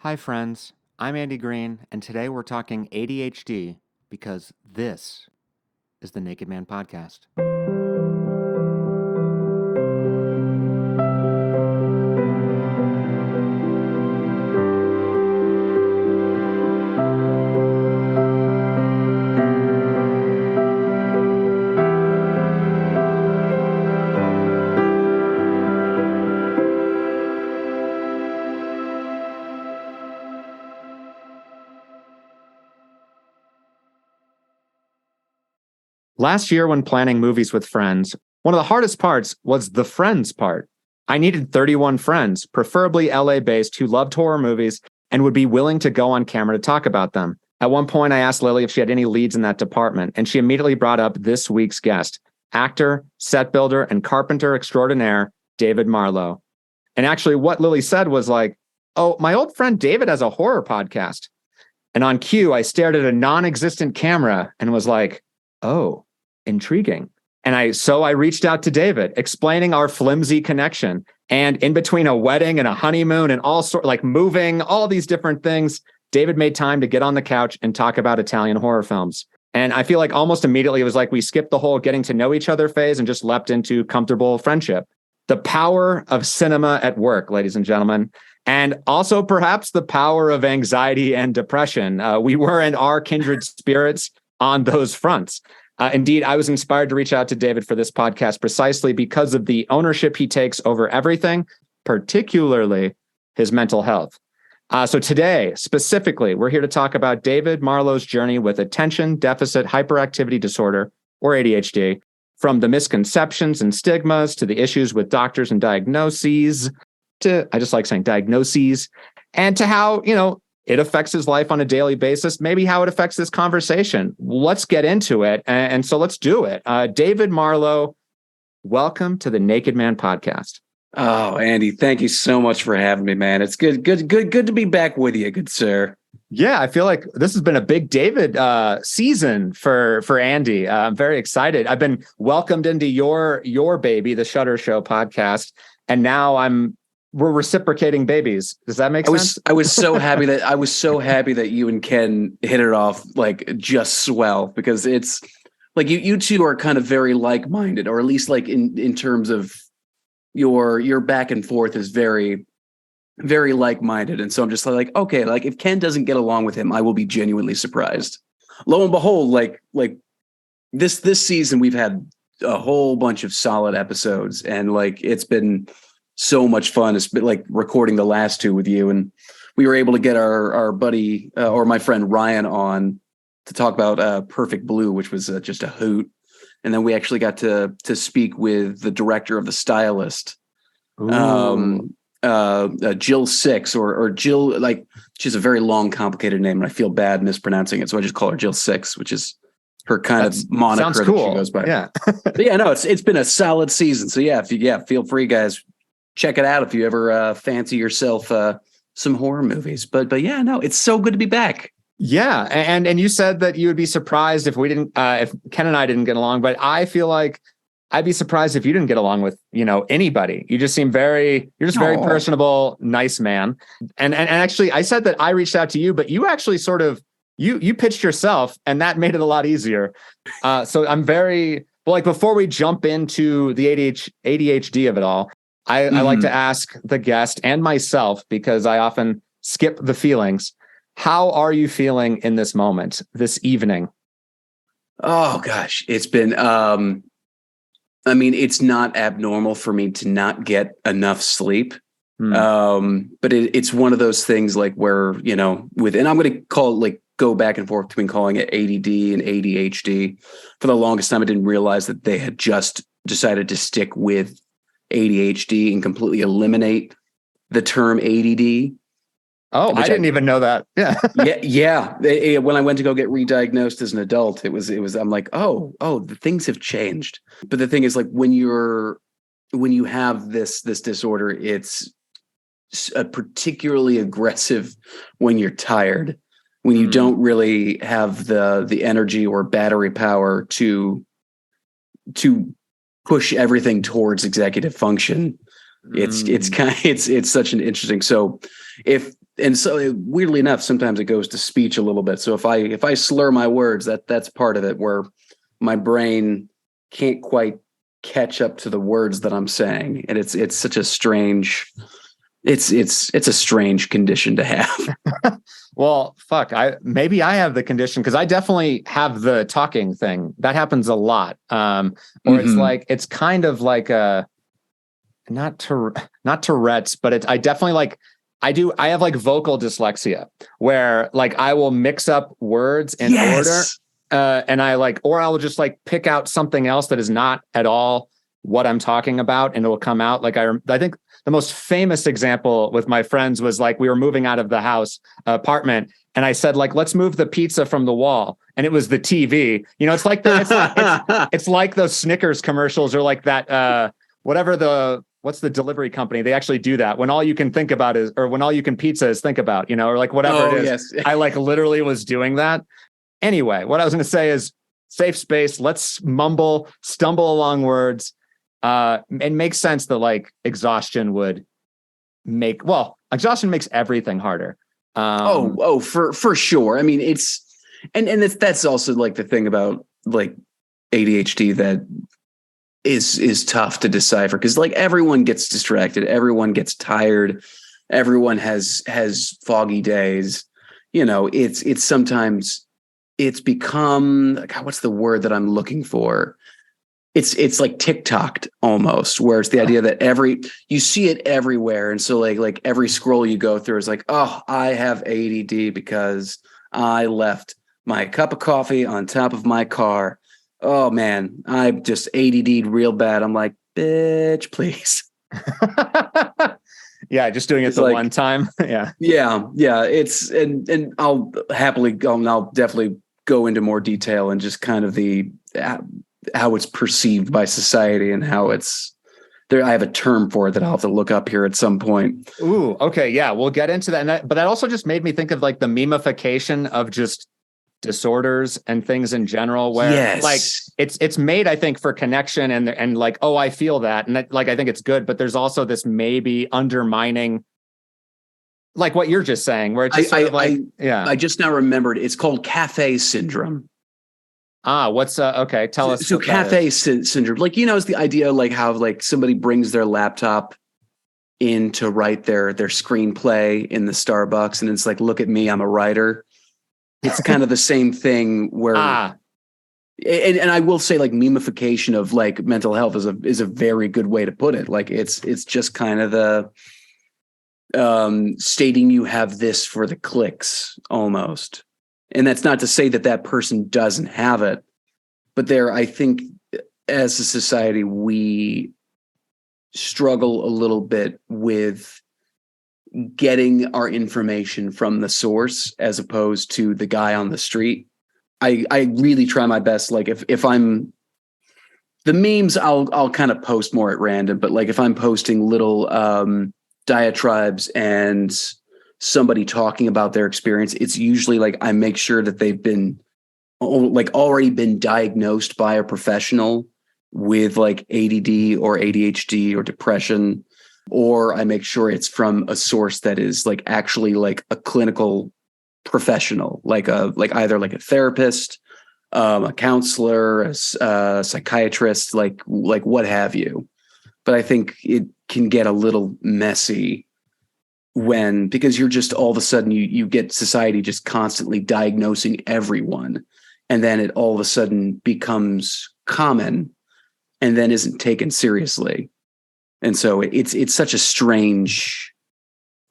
Hi, friends. I'm Andy Green, and today we're talking ADHD because this is the Naked Man Podcast. Last year, when planning movies with friends, one of the hardest parts was the friends part. I needed 31 friends, preferably LA-based, who loved horror movies and would be willing to go on camera to talk about them. At one point, I asked Lily if she had any leads in that department, and she immediately brought up this week's guest, actor, set builder, and carpenter extraordinaire, David Marlowe. And actually, what Lily said was like, "Oh, my old friend David has a horror podcast." And on cue, I stared at a non-existent camera and was like, "Oh, intriguing." And I reached out to David, explaining our flimsy connection. And in between a wedding and a honeymoon and like moving, all these different things, David made time to get on the couch and talk about Italian horror films. And I feel like almost immediately it was like we skipped the whole getting to know each other phase and just leapt into comfortable friendship. The power of cinema at work, ladies and gentlemen. And also perhaps the power of anxiety and depression. We were and are kindred spirits on those fronts. Indeed, I was inspired to reach out to David for this podcast precisely because of the ownership he takes over everything, particularly his mental health. So today, specifically, we're here to talk about David Marlowe's journey with attention deficit hyperactivity disorder, or ADHD, from the misconceptions and stigmas to the issues with doctors and diagnoses, I just like saying diagnoses, and to how, it affects his life on a daily basis, maybe how it affects this conversation. Let's get into it. And so let's do it. David Marlowe, welcome to the Naked Man Podcast. Oh, Andy, thank you so much for having me, man. It's good to be back with you, good sir. Yeah, I feel like this has been a big David season for Andy. I'm very excited. I've been welcomed into your baby, the Shutter Show podcast, and now we're reciprocating babies. Does that make sense? I was so happy that you and Ken hit it off like just swell, because it's like you two are kind of very like-minded, or at least like in terms of your back and forth is very, very like-minded. And so I'm just like, okay, like if Ken doesn't get along with him, I will be genuinely surprised. Lo and behold, like this season, we've had a whole bunch of solid episodes, and like it's been so much fun. It's been like recording the last two with you, and we were able to get our buddy or my friend Ryan on to talk about Perfect Blue, which was just a hoot. And then we actually got to speak with the director of The Stylist, Jill Six, or Jill, like she's a very long, complicated name, and I feel bad mispronouncing it, so I just call her Jill Six, which is her kind of moniker. Sounds cool. That she goes by. Yeah, but yeah, no, it's been a solid season. So yeah, feel free, guys. Check it out if you ever fancy yourself some horror movies. But yeah, no, it's so good to be back. Yeah, and you said that you would be surprised if Ken and I didn't get along, but I feel like I'd be surprised if you didn't get along with anybody. You just seem very personable, nice man. And actually, I said that I reached out to you, but you actually sort of you pitched yourself, and that made it a lot easier. So I'm very like before we jump into the ADHD of it all. I like to ask the guest and myself, because I often skip the feelings. How are you feeling in this moment, this evening? Oh, gosh, it's been, it's not abnormal for me to not get enough sleep. But it's one of those things like where, and I'm going to call it like go back and forth between calling it ADD and ADHD. For the longest time, I didn't realize that they had just decided to stick with ADHD and completely eliminate the term ADD. Oh, I didn't even know that. Yeah. Yeah. When I went to go get re-diagnosed as an adult, it was, I'm like, oh, the things have changed. But the thing is, like, when you have this disorder, it's particularly aggressive when you're tired, when you don't really have the energy or battery power to push everything towards executive function. It's such an interesting. So if and so weirdly enough, sometimes it goes to speech a little bit. So if I slur my words, that's part of it, where my brain can't quite catch up to the words that I'm saying. And it's such a strange, it's a strange condition to have. Well, fuck. Maybe I have the condition because I definitely have the talking thing. That happens a lot. Or it's kind of like a not Tourette's, but I definitely like I have like vocal dyslexia where like I will mix up words in order. And or I'll just like pick out something else that is not at all what I'm talking about, and it will come out. Like I think the most famous example with my friends was like we were moving out of the house apartment, and I said like let's move the pizza from the wall, and it was the TV. You know, it's like it's like those Snickers commercials or like that what's the delivery company? They actually do that when all you can think about is, or when all you can pizza is think about, you know, or like whatever it is. Yes. I like literally was doing that. Anyway, what I was going to say is safe space. Let's stumble along words. It makes sense that like exhaustion makes everything harder. For sure. I mean, it's, and that's also like the thing about like ADHD that is tough to decipher, because like everyone gets distracted, everyone gets tired, everyone has foggy days. You know, it's sometimes it's become, God, what's the word that I'm looking for? It's like TikToked almost, where it's the idea that you see it everywhere. And so like every scroll you go through is like, oh, I have ADD because I left my cup of coffee on top of my car. Oh man, I'm just ADD'd real bad. I'm like, bitch, please. Yeah, just doing it the one time. Yeah. It's and I'll definitely go into more detail and just kind of how it's perceived by society and how it's there. I have a term for it that I'll have to look up here at some point. Ooh, okay, yeah, we'll get into that. But that also just made me think of like the memification of just disorders and things in general, where like it's made, I think, for connection and like, oh, I feel that, and that, like I think it's good, but there's also this maybe undermining, like what you're just saying, where it's just I just now remembered it's called cafe syndrome. What's okay, tell us. So cafe syndrome, like, you know, is the idea like how like somebody brings their laptop in to write their screenplay in the Starbucks, and it's like, look at me, I'm a writer. It's kind of the same thing where, and I will say like memification of like mental health is a very good way to put it. Like it's just kind of the stating you have this for the clicks almost. And that's not to say that person doesn't have it, but I think as a society, we struggle a little bit with getting our information from the source as opposed to the guy on the street. I really try my best. Like if I'm the memes, I'll kind of post more at random, but like if I'm posting little diatribes and somebody talking about their experience, it's usually like I make sure that they've been like already been diagnosed by a professional with like ADD or ADHD or depression, or I make sure it's from a source that is like actually like a clinical professional, like either like a therapist, a counselor, a psychiatrist, like what have you. But I think it can get a little messy because you're just all of a sudden you get society just constantly diagnosing everyone, and then it all of a sudden becomes common and then isn't taken seriously. And so it's such a strange,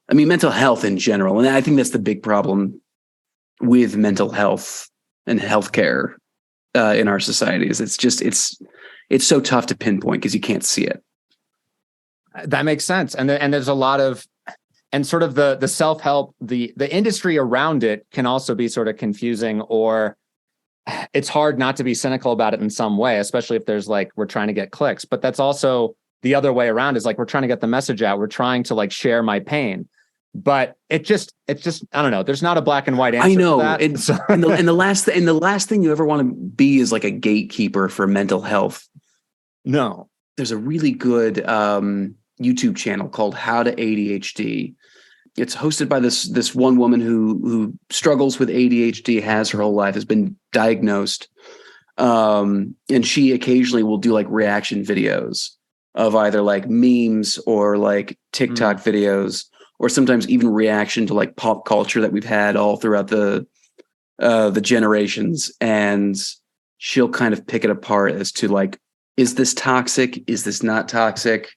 I mean, mental health in general. And I think that's the big problem with mental health and healthcare in our society is it's so tough to pinpoint because you can't see it. That makes sense. And there's a lot of, and sort of the self-help, the industry around it can also be sort of confusing, or it's hard not to be cynical about it in some way, especially if there's like, we're trying to get clicks, but that's also the other way around is like, we're trying to get the message out. We're trying to like share my pain, but it's just, I don't know. There's not a black and white answer. I know. To that. And the last thing you ever want to be is like a gatekeeper for mental health. No, there's a really good YouTube channel called How to ADHD It's hosted by this one woman who struggles with ADHD, has her whole life, has been diagnosed. And she occasionally will do like reaction videos of either like memes or like TikTok videos, or sometimes even reaction to like pop culture that we've had all throughout the generations. And she'll kind of pick it apart as to like, is this toxic? Is this not toxic?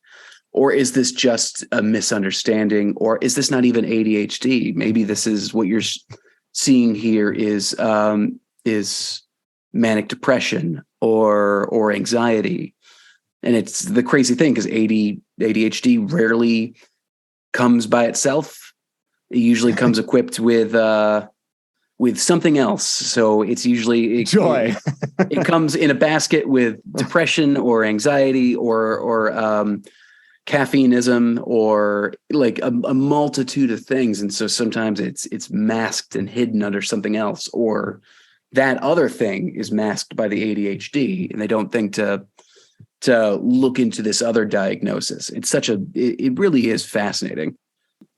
Or is this just a misunderstanding? Or is this not even ADHD? Maybe this is what you're seeing here is manic depression or anxiety. And it's the crazy thing because ADHD rarely comes by itself. It usually comes equipped with something else. So it's usually joy. It comes in a basket with depression or anxiety or caffeineism or like a multitude of things. And so sometimes it's masked and hidden under something else, or that other thing is masked by the ADHD, and they don't think to look into this other diagnosis. It really is fascinating.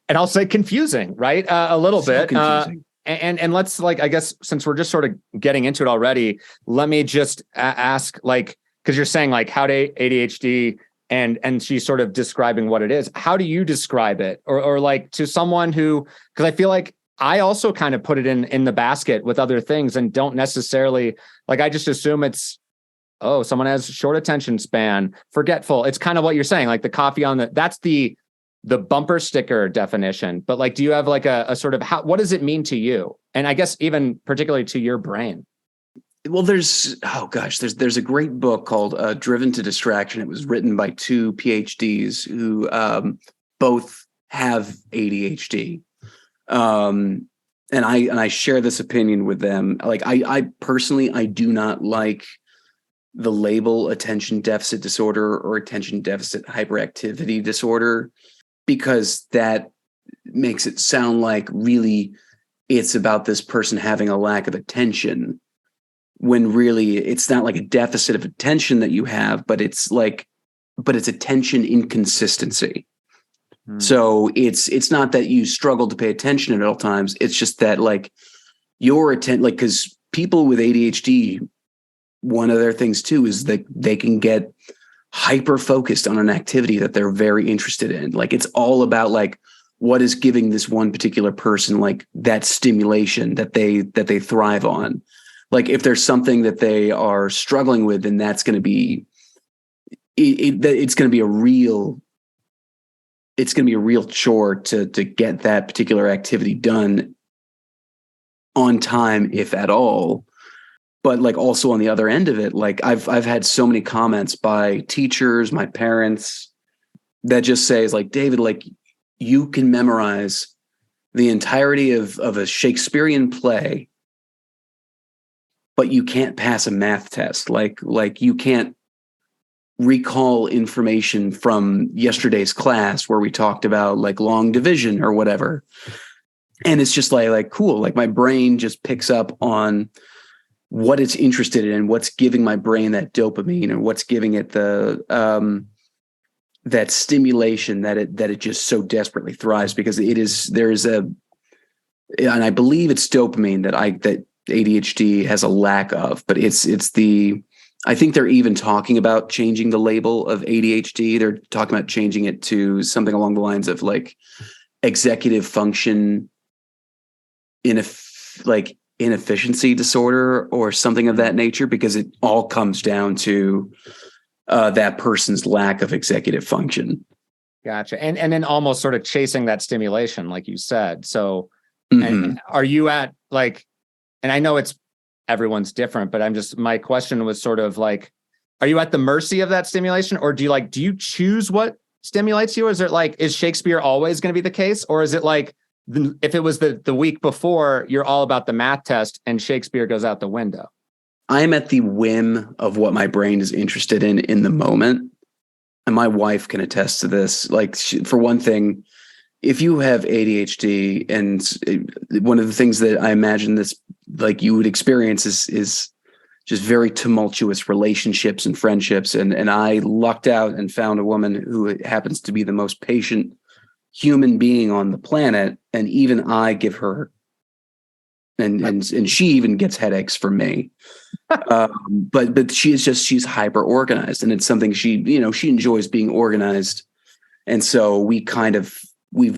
And I'll say confusing, right? A little bit. Confusing. And let's like, I guess, since we're just sort of getting into it already, let me just ask, like, because you're saying like how to ADHD and she's sort of describing what it is. How do you describe it? Or like to someone who, because I feel like I also kind of put it in the basket with other things and don't necessarily, like, I just assume it's, oh, someone has short attention span, forgetful. It's kind of what you're saying, like the coffee on that's the bumper sticker definition. But like, do you have like a sort of what does it mean to you? And I guess even particularly to your brain. Well, there's a great book called Driven to Distraction. It was written by two PhDs who both have ADHD. And I share this opinion with them. Like I personally, I do not like the label attention deficit disorder or attention deficit hyperactivity disorder, because that makes it sound like really it's about this person having a lack of attention, when really it's not like a deficit of attention that you have, but it's attention inconsistency. So it's not that you struggle to pay attention at all times. It's just that like your attention, like, because people with ADHD, one of their things too is that they can get hyper focused on an activity that they're very interested in. Like it's all about like what is giving this one particular person like that stimulation that they thrive on. Like if there's something that they are struggling with, then that's going to be it's going to be a real chore to get that particular activity done on time, if at all. But like also on the other end of it, like I've had so many comments by teachers, my parents, that just say is like, David, like you can memorize the entirety of a Shakespearean play, but you can't pass a math test. Like you can't recall information from yesterday's class where we talked about like long division or whatever. And it's just like cool. Like my brain just picks up on what it's interested in, what's giving my brain that dopamine, and what's giving it the that stimulation that it just so desperately thrives, because and I believe it's dopamine that ADHD has a lack of, but I think they're even talking about changing the label of ADHD. They're talking about changing it to something along the lines of like executive function inefficiency disorder or something of that nature, because it all comes down to that person's lack of executive function. Gotcha. And then almost sort of chasing that stimulation, like you said. So and are you at like, and I know it's everyone's different, but my question was sort of like, are you at the mercy of that stimulation, or do you choose what stimulates you? Or is it like, is Shakespeare always going to be the case? Or is it like, if it was the week before, you're all about the math test and Shakespeare goes out the window? I'm at the whim of what my brain is interested in the moment. And my wife can attest to this. Like, for one thing, if you have ADHD, and one of the things that I imagine this, like you would experience is just very tumultuous relationships and friendships. And I lucked out and found a woman who happens to be the most patient human being on the planet, and even I give her, and she even gets headaches from me. But she's hyper organized, and it's something she enjoys being organized. And so we've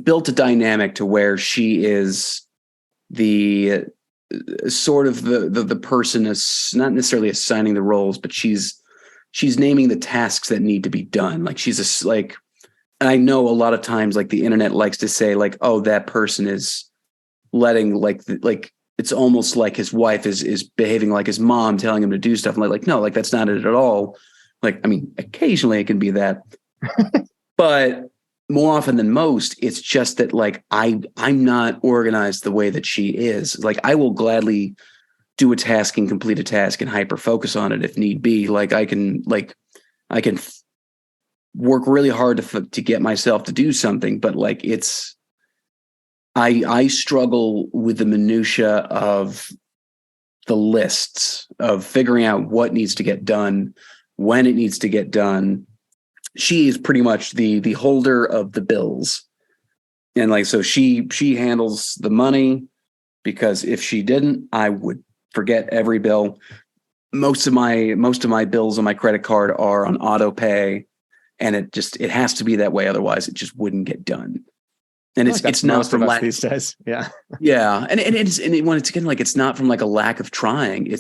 built a dynamic to where she is the sort of the person is not necessarily assigning the roles, but she's naming the tasks that need to be done. Like and I know a lot of times, like, the internet likes to say, like, oh, that person is letting, like it's almost like his wife is behaving like his mom, telling him to do stuff. And like, no, like, that's not it at all. Like, I mean, occasionally it can be that, but more often than most, it's just that, like, I'm not organized the way that she is. Like, I will gladly do a task and complete a task and hyper focus on it if need be. Like, I can work really hard to get myself to do something, but like, I struggle with the minutia of the lists, of figuring out what needs to get done, when it needs to get done. She is pretty much the holder of the bills. And like, so she handles the money, because if she didn't, I would forget every bill. Most of my bills on my credit card are on auto pay, and it has to be that way. Otherwise it just wouldn't get done. And it's not from lack these days. Yeah. Yeah. And when it's again, like, it's not from like a lack of trying. I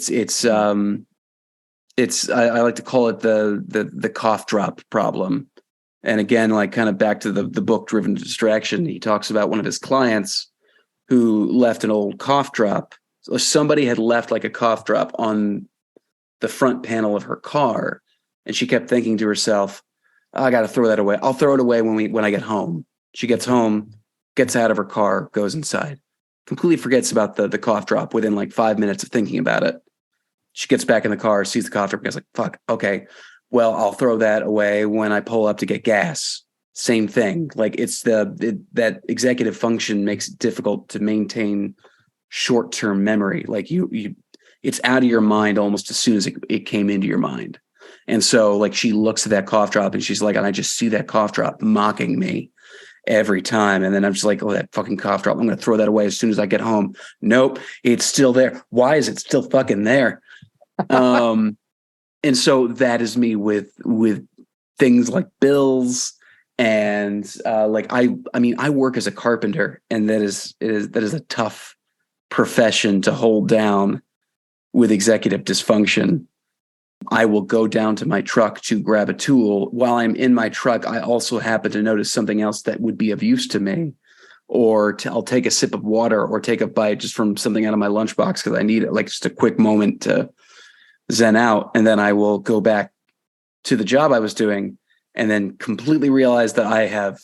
like to call it the cough drop problem. And again, like, kind of back to the book Driven to Distraction, he talks about one of his clients who left an old cough drop. So somebody had left like a cough drop on the front panel of her car. And she kept thinking to herself, I got to throw that away. I'll throw it away when I get home. She gets home, gets out of her car, goes inside, completely forgets about the cough drop within like 5 minutes of thinking about it. She gets back in the car, sees the cough drop, and goes like, fuck, okay, well, I'll throw that away when I pull up to get gas. Same thing. Like, it's that executive function makes it difficult to maintain short-term memory. Like, it's out of your mind almost as soon as it came into your mind. And so, like, she looks at that cough drop and she's like, and I just see that cough drop mocking me every time. And then I'm just like, oh, that fucking cough drop, I'm going to throw that away as soon as I get home. Nope, it's still there. Why is it still fucking there? And so that is me with things like bills. And like, I mean, I work as a carpenter, and that is a tough profession to hold down with executive dysfunction. I will go down to my truck to grab a tool. While I'm in my truck, I also happen to notice something else that would be of use to me, or I'll take a sip of water or take a bite just from something out of my lunchbox because I need it, like, just a quick moment to zen out. And then I will go back to the job I was doing and then completely realize that I have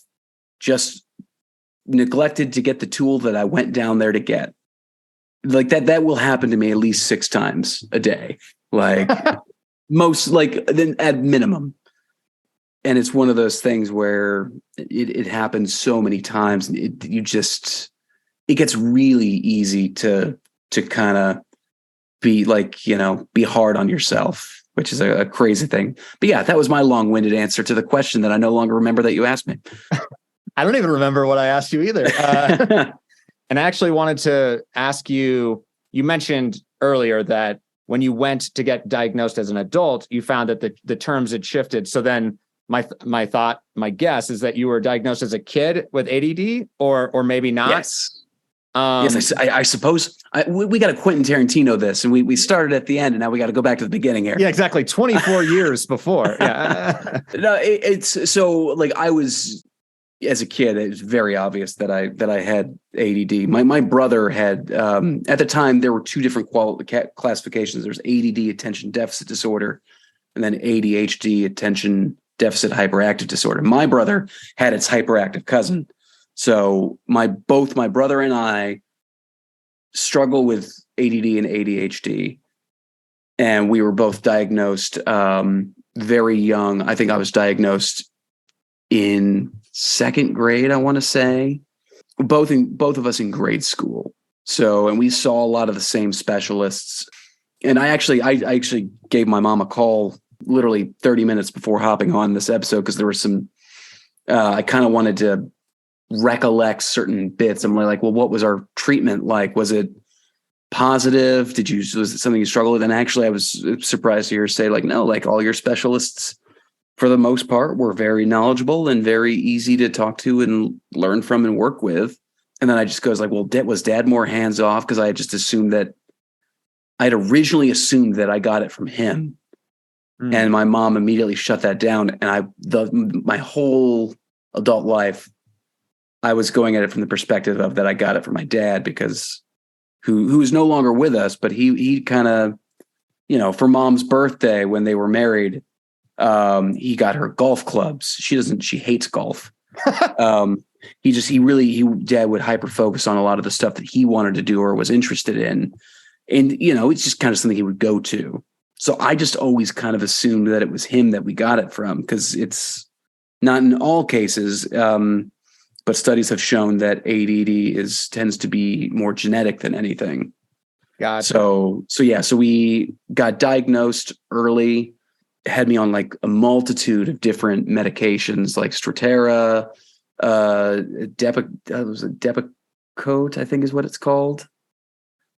just neglected to get the tool that I went down there to get. Like, that will happen to me at least 6 times a day. Like, most, like, then at minimum. And it's one of those things where it happens so many times, and it gets really easy to kind of be like, be hard on yourself, which is a crazy thing. But yeah, that was my long-winded answer to the question that I no longer remember that you asked me. I don't even remember what I asked you either. And I actually wanted to ask you, you mentioned earlier that when you went to get diagnosed as an adult, you found that the terms had shifted. So then my guess is that you were diagnosed as a kid with ADD, or maybe not. Yes. Yes, I suppose we got to Quentin Tarantino this, and we started at the end, and now we got to go back to the beginning here. Yeah, exactly. 24 years before. Yeah. No, it's so, like, I was, as a kid, it was very obvious that I had ADD. My brother had, at the time, there were 2 different classifications. There's ADD, attention deficit disorder, and then ADHD, attention deficit hyperactive disorder. My brother had its hyperactive cousin. So both my brother and I struggle with ADD and ADHD, and we were both diagnosed very young. I think I was diagnosed in 2nd grade, I want to say, both of us in grade school. So, and we saw a lot of the same specialists. And I actually gave my mom a call literally 30 minutes before hopping on this episode, because there was some, I kind of wanted to recollect certain bits. I'm like, well, what was our treatment like? Was it positive? Was it something you struggled with? And actually, I was surprised to hear say like, no, like all your specialists for the most part were very knowledgeable and very easy to talk to and learn from and work with. And then I just goes like, well, was dad more hands off? Because I had just assumed that I'd originally assumed that I got it from him. And my mom immediately shut that down. And my whole adult life, I was going at it from the perspective of that I got it from my dad, because who is no longer with us, but he kind of, for mom's birthday when they were married, he got her golf clubs. She hates golf. Dad would hyper focus on a lot of the stuff that he wanted to do or was interested in. And, it's just kind of something he would go to. So I just always kind of assumed that it was him that we got it from, because it's not in all cases. But studies have shown that ADD tends to be more genetic than anything. Gotcha. So we got diagnosed early, had me on like a multitude of different medications like Strattera, Depakote, I think is what it's called.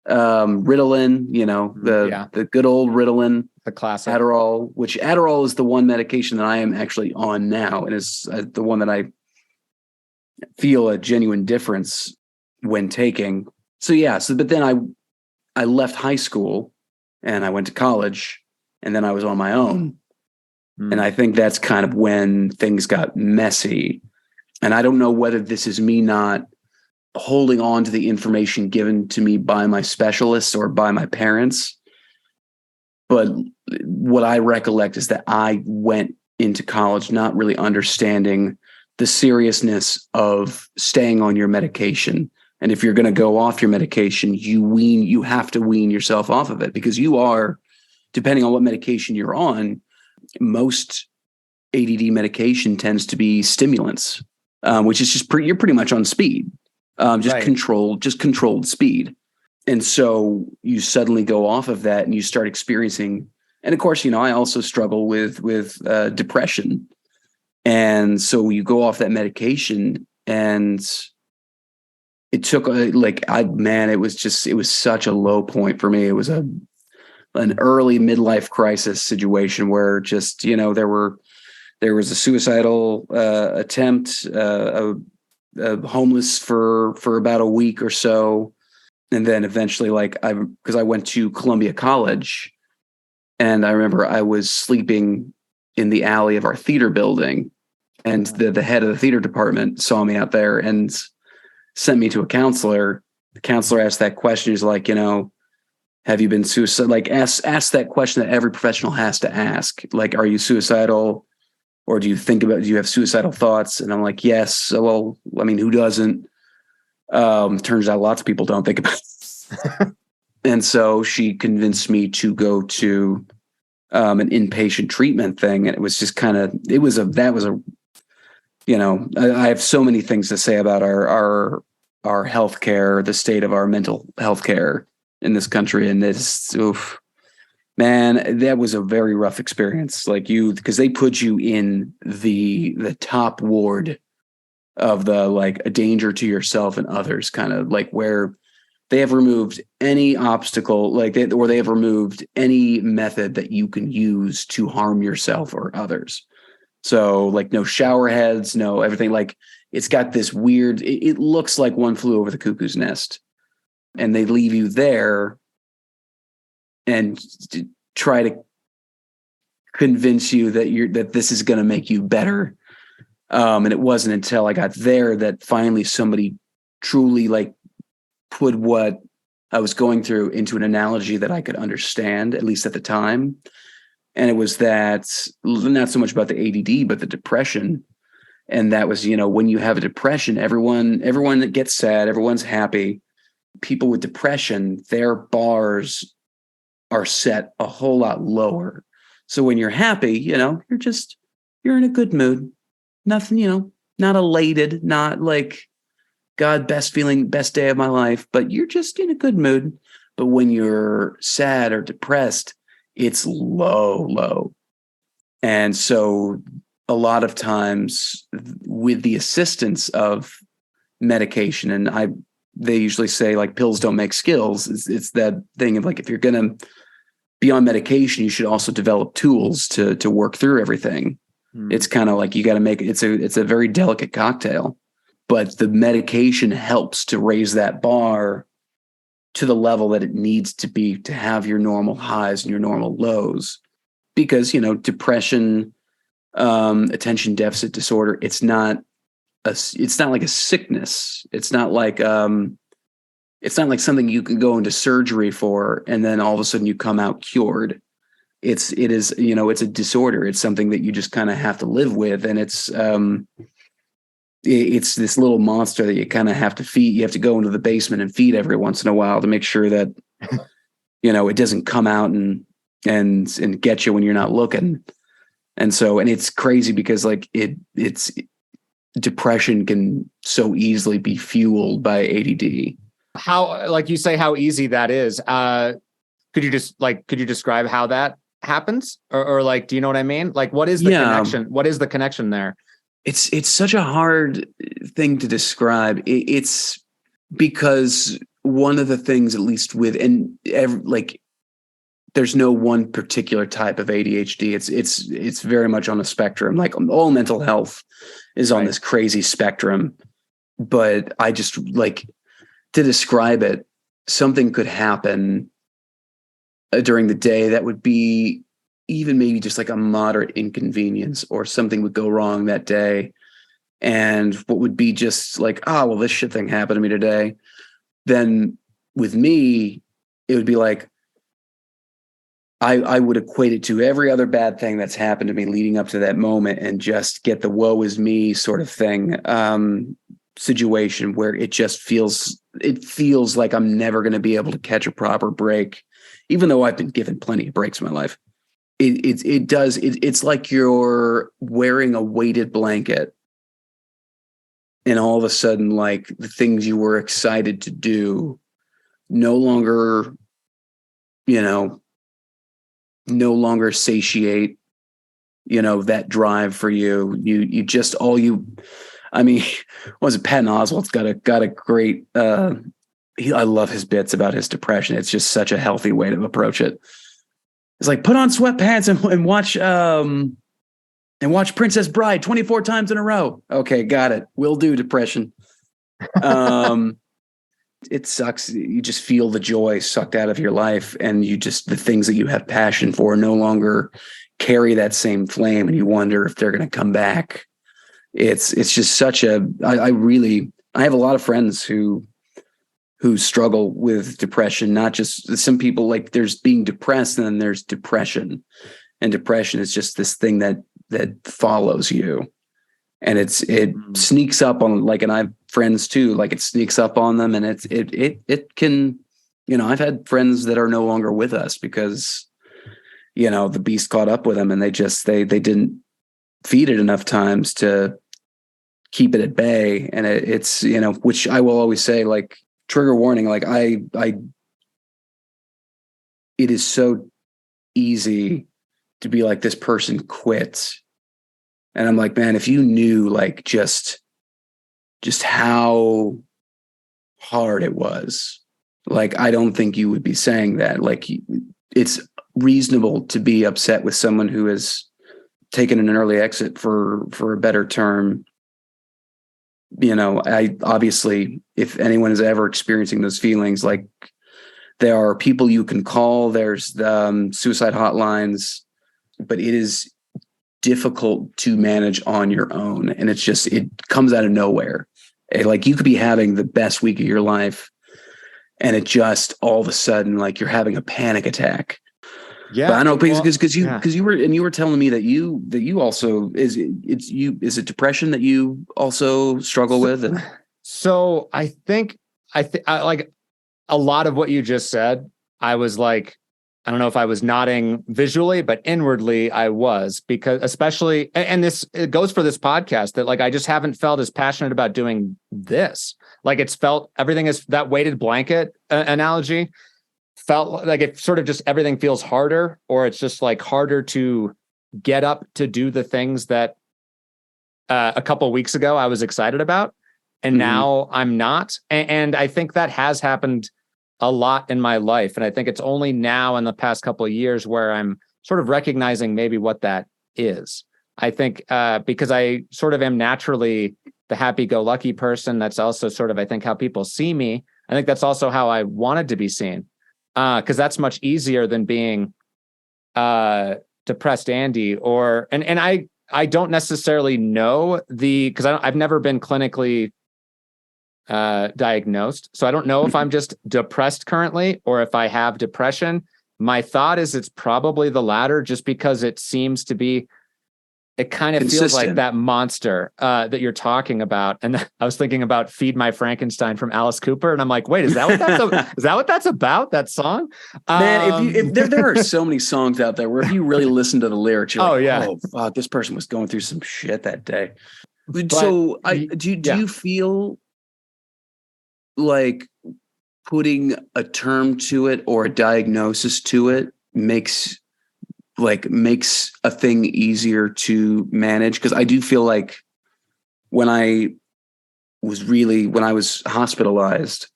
Ritalin, the good old Ritalin, the classic Adderall, which Adderall is the one medication that I am actually on now, and is the one that I feel a genuine difference when taking. But then I left high school and I went to college, and then I was on my own. And I think that's kind of when things got messy. And I don't know whether this is me not holding on to the information given to me by my specialists or by my parents. But what I recollect is that I went into college not really understanding the seriousness of staying on your medication. And if you're going to go off your medication, you have to wean yourself off of it, because you are, depending on what medication you're on, most ADD medication tends to be stimulants, which is just you're pretty much on speed, Right. controlled speed. And so you suddenly go off of that and you start experiencing, and of course, I also struggle with depression. And so you go off that medication, and it took it was such a low point for me. It was an early midlife crisis situation where just, there was a suicidal attempt, homeless for about a week or so. And then eventually, because I went to Columbia College, and I remember I was sleeping in the alley of our theater building, and the head of the theater department saw me out there and sent me to a counselor. The counselor asked that question. He's like, have you been suicidal? Like, ask that question that every professional has to ask. Like, are you suicidal? Or do you have suicidal thoughts? And I'm like, yes. Well, I mean, who doesn't? Turns out lots of people don't think about it. And so she convinced me to go to an inpatient treatment thing. And it was just I have so many things to say about our healthcare, the state of our mental health care in this country. And it's, man, that was a very rough experience. Because they put you in the top ward of a danger to yourself and others, kind of like where they have removed any obstacle, or they have removed any method that you can use to harm yourself or others. So no shower heads, no everything. It's got this weird, it looks like One Flew Over the Cuckoo's Nest, and they leave you there and try to convince you that this is going to make you better. And it wasn't until I got there that finally somebody truly put what I was going through into an analogy that I could understand, at least at the time. And it was that, not so much about the ADD, but the depression. And that was, when you have a depression, everyone that gets sad, everyone's happy. People with depression, their bars are set a whole lot lower. So when you're happy, you're in a good mood. Nothing, not elated, not like, God, best day of my life, but you're just in a good mood. But when you're sad or depressed, it's low. And so a lot of times with the assistance of medication. And they usually say like pills don't make skills. It's that thing of like, if you're going to be on medication, you should also develop tools to work through everything. It's kind of like you got to make it's a very delicate cocktail, but the medication helps to raise that bar to the level that it needs to be to have your normal highs and your normal lows. Because, depression, attention deficit disorder, it's not like a sickness. It's not like something you can go into surgery for and then all of a sudden you come out cured. It is it's a disorder. It's something that you just kind of have to live with. And it's this little monster that you kind of have to feed. You have to go into the basement and feed every once in a while to make sure that, it doesn't come out and get you when you're not looking. And it's crazy because like it's depression can so easily be fueled by ADD. How, like you say, how easy that is. Could you describe how that happens? Or like, do you know what I mean? Like, what is the connection? What is the connection there? It's such a hard thing to describe. It's because one of the things, at least there's no one particular type of ADHD. It's very much on a spectrum. Like all mental health is on this crazy spectrum. But I just like to describe it. Something could happen during the day that would be even maybe just like a moderate inconvenience, or something would go wrong that day. And what would be just like, oh, well, this shit thing happened to me today. Then with me, it would be like, I would equate it to every other bad thing that's happened to me leading up to that moment and just get the woe is me sort of thing, situation where it feels like I'm never going to be able to catch a proper break, even though I've been given plenty of breaks in my life. It's like you're wearing a weighted blanket and all of a sudden, like the things you were excited to do no longer satiate, that drive for you. Was it Patton Oswalt's got a great, I love his bits about his depression. It's just such a healthy way to approach it. It's like, put on sweatpants and watch Princess Bride 24 times in a row. Okay. Got it. Will do, depression. It sucks. You just feel the joy sucked out of your life, and the things that you have passion for no longer carry that same flame, and you wonder if they're going to come back. It's just such I have a lot of friends who struggle with depression, not just some people. Like there's being depressed and then there's depression, and depression is just this thing that follows you. And it sneaks up on, like, and I have friends too, like it sneaks up on them, and it can, I've had friends that are no longer with us because, the beast caught up with them, and they didn't feed it enough times to keep it at bay. And it's, which I will always say, like, trigger warning, like it is so easy to be like, this person quits. And I'm like, man, if you knew like just how hard it was, like, I don't think you would be saying that. Like, it's reasonable to be upset with someone who has taken an early exit, for a better term. I obviously, if anyone is ever experiencing those feelings, like, there are people you can call, there's the suicide hotlines, but it is difficult to manage on your own. And it comes out of nowhere. Like, you could be having the best week of your life, and it just all of a sudden, like, you're having a panic attack. Yeah. But I know, because you were telling me that you also is it depression that you also struggle with? So I think like a lot of what you just said, I was like, I don't know if I was nodding visually, but inwardly I was, because especially, and it goes for this podcast, that like, I just haven't felt as passionate about doing this. Like, everything is that weighted blanket analogy felt like it sort of just, everything feels harder, or it's just like harder to get up to do the things that a couple of weeks ago I was excited about. And now I'm not. And I think that has happened a lot in my life. And I think it's only now in the past couple of years where I'm sort of recognizing maybe what that is. I think because I sort of am naturally the happy-go-lucky person. That's also sort of, I think, how people see me. I think that's also how I wanted to be seen, because that's much easier than being depressed Andy. And I don't necessarily know because I've never been clinically diagnosed, so I don't know if I'm just depressed currently or if I have depression. My thought is it's probably the latter, just because it seems to be. It kind of feels like that monster that you're talking about. And I was thinking about "Feed My Frankenstein" from Alice Cooper, and I'm like, wait, is that what that's about? That song? Man, if there are so many songs out there where if you really listen to the lyrics, you're oh fuck, this person was going through some shit that day. So do you feel like putting a term to it or a diagnosis to it makes a thing easier to manage? Because I do feel like when I was hospitalized,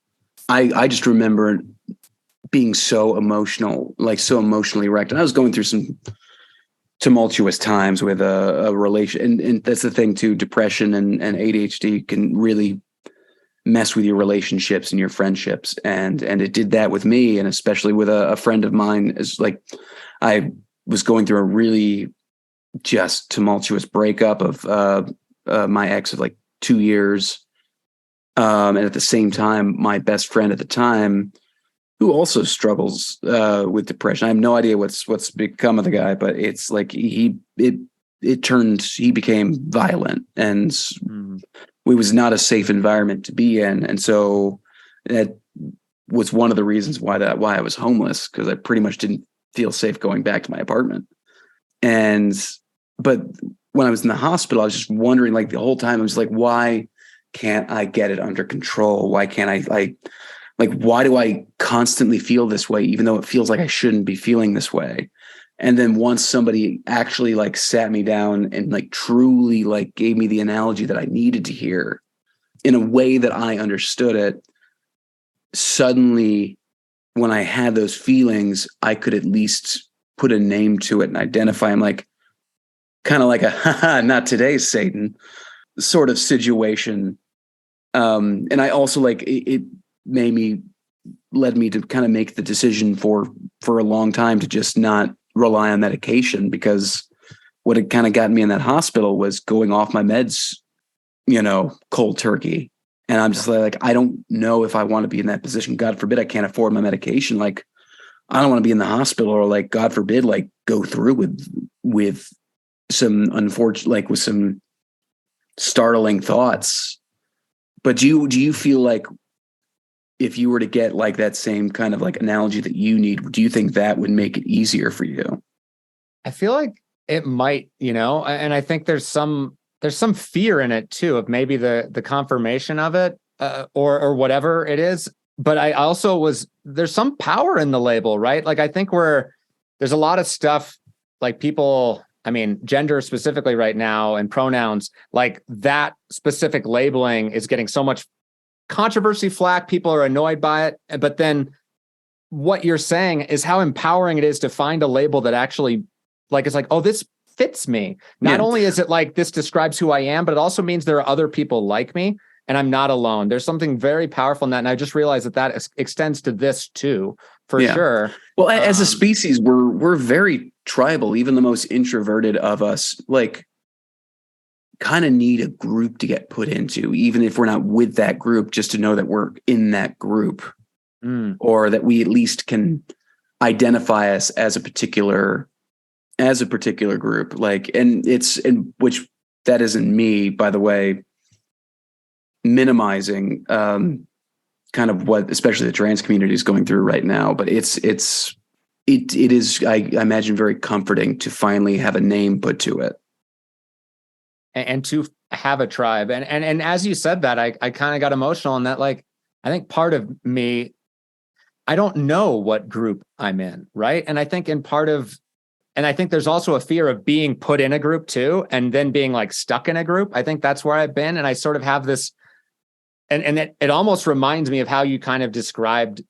I just remember being so emotionally wrecked. And I was going through some tumultuous times with a relation. And that's the thing too, depression and ADHD can really mess with your relationships and your friendships. And it did that with me. And especially with a friend of mine, is like, I was going through a really just tumultuous breakup of my ex of like 2 years. And at the same time, my best friend at the time, who also struggles with depression. I have no idea what's become of the guy, but it's like he became violent, and it was not a safe environment to be in. And so that was one of the reasons why I was homeless, because I pretty much didn't feel safe going back to my apartment. But when I was in the hospital, I was just wondering, like, the whole time I was like, why can't I get it under control? Why can't I why do I constantly feel this way, even though it feels like I shouldn't be feeling this way? And then once somebody actually like sat me down and like truly like gave me the analogy that I needed to hear in a way that I understood it, suddenly when I had those feelings, I could at least put a name to it and identify them, like kind of like a haha, not today, Satan sort of situation. And I also like it led me to kind of make the decision for a long time to just not rely on medication, because what had kind of gotten me in that hospital was going off my meds, cold turkey. And I'm just like, I don't know if I want to be in that position. God forbid I can't afford my medication. Like, I don't want to be in the hospital, or like, God forbid, like go through with some unfortunate, like with some startling thoughts. But do you feel like if you were to get like that same kind of like analogy that you need, do you think that would make it easier for you? I feel like it might, and I think there's some fear in it too, of maybe the confirmation of it, or whatever it is. But I also there's some power in the label, right? Like, I think there's a lot of stuff like people, I mean, gender specifically right now and pronouns, like that specific labeling is getting so much controversy flack. People are annoyed by it. But then what you're saying is how empowering it is to find a label that actually, like, it's like, oh, this fits me. Not only is it like this describes who I am, but it also means there are other people like me and I'm not alone. There's something very powerful in that. And I just realized that extends to this too, for sure. Well, as a species, we're very tribal. Even the most introverted of us, like, kind of need a group to get put into, even if we're not with that group, just to know that we're in that group, or that we at least can identify us as a particular group. Like, and which that isn't me, by the way, minimizing kind of what especially the trans community is going through right now. But it is, I imagine, very comforting to finally have a name put to it. And to have a tribe. And as you said that, I kind of got emotional in that, like, I think part of me, I don't know what group I'm in, right? And I think I think there's also a fear of being put in a group too, and then being like stuck in a group. I think that's where I've been. And I sort of have this and it almost reminds me of how you kind of described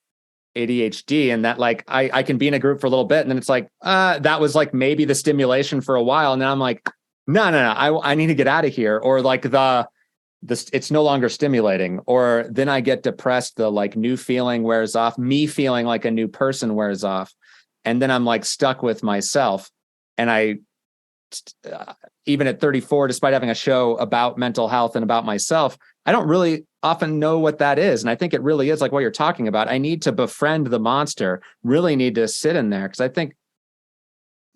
ADHD, and that like I can be in a group for a little bit and then it's like that was like maybe the stimulation for a while, and then I'm like no, I need to get out of here, or like this it's no longer stimulating, or then I get depressed, the like new feeling wears off, me feeling like a new person wears off, and then I'm like stuck with myself. And I even at 34, despite having a show about mental health and about myself, I don't really often know what that is. And I think it really is like what you're talking about. I need to befriend the monster, really need to sit in there. Cause I think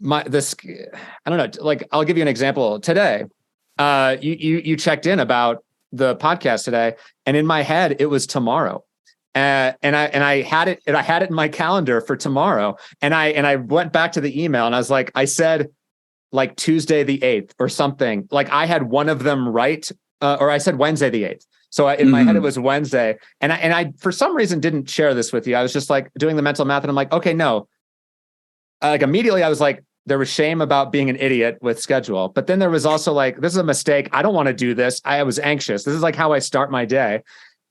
I don't know, like I'll give you an example today. You checked in about the podcast today, and in my head, it was tomorrow. And I had it in my calendar for tomorrow. And I went back to the email and I was like, I said like Tuesday the 8th or something. Like I had one of them right. Or I said Wednesday the 8th. So in my head, it was Wednesday. And I, for some reason, didn't share this with you. I was just like doing the mental math and I'm like, okay, no. Like immediately I was like, there was shame about being an idiot with schedule. But then there was also like, this is a mistake. I don't want to do this. I was anxious. This is like how I start my day.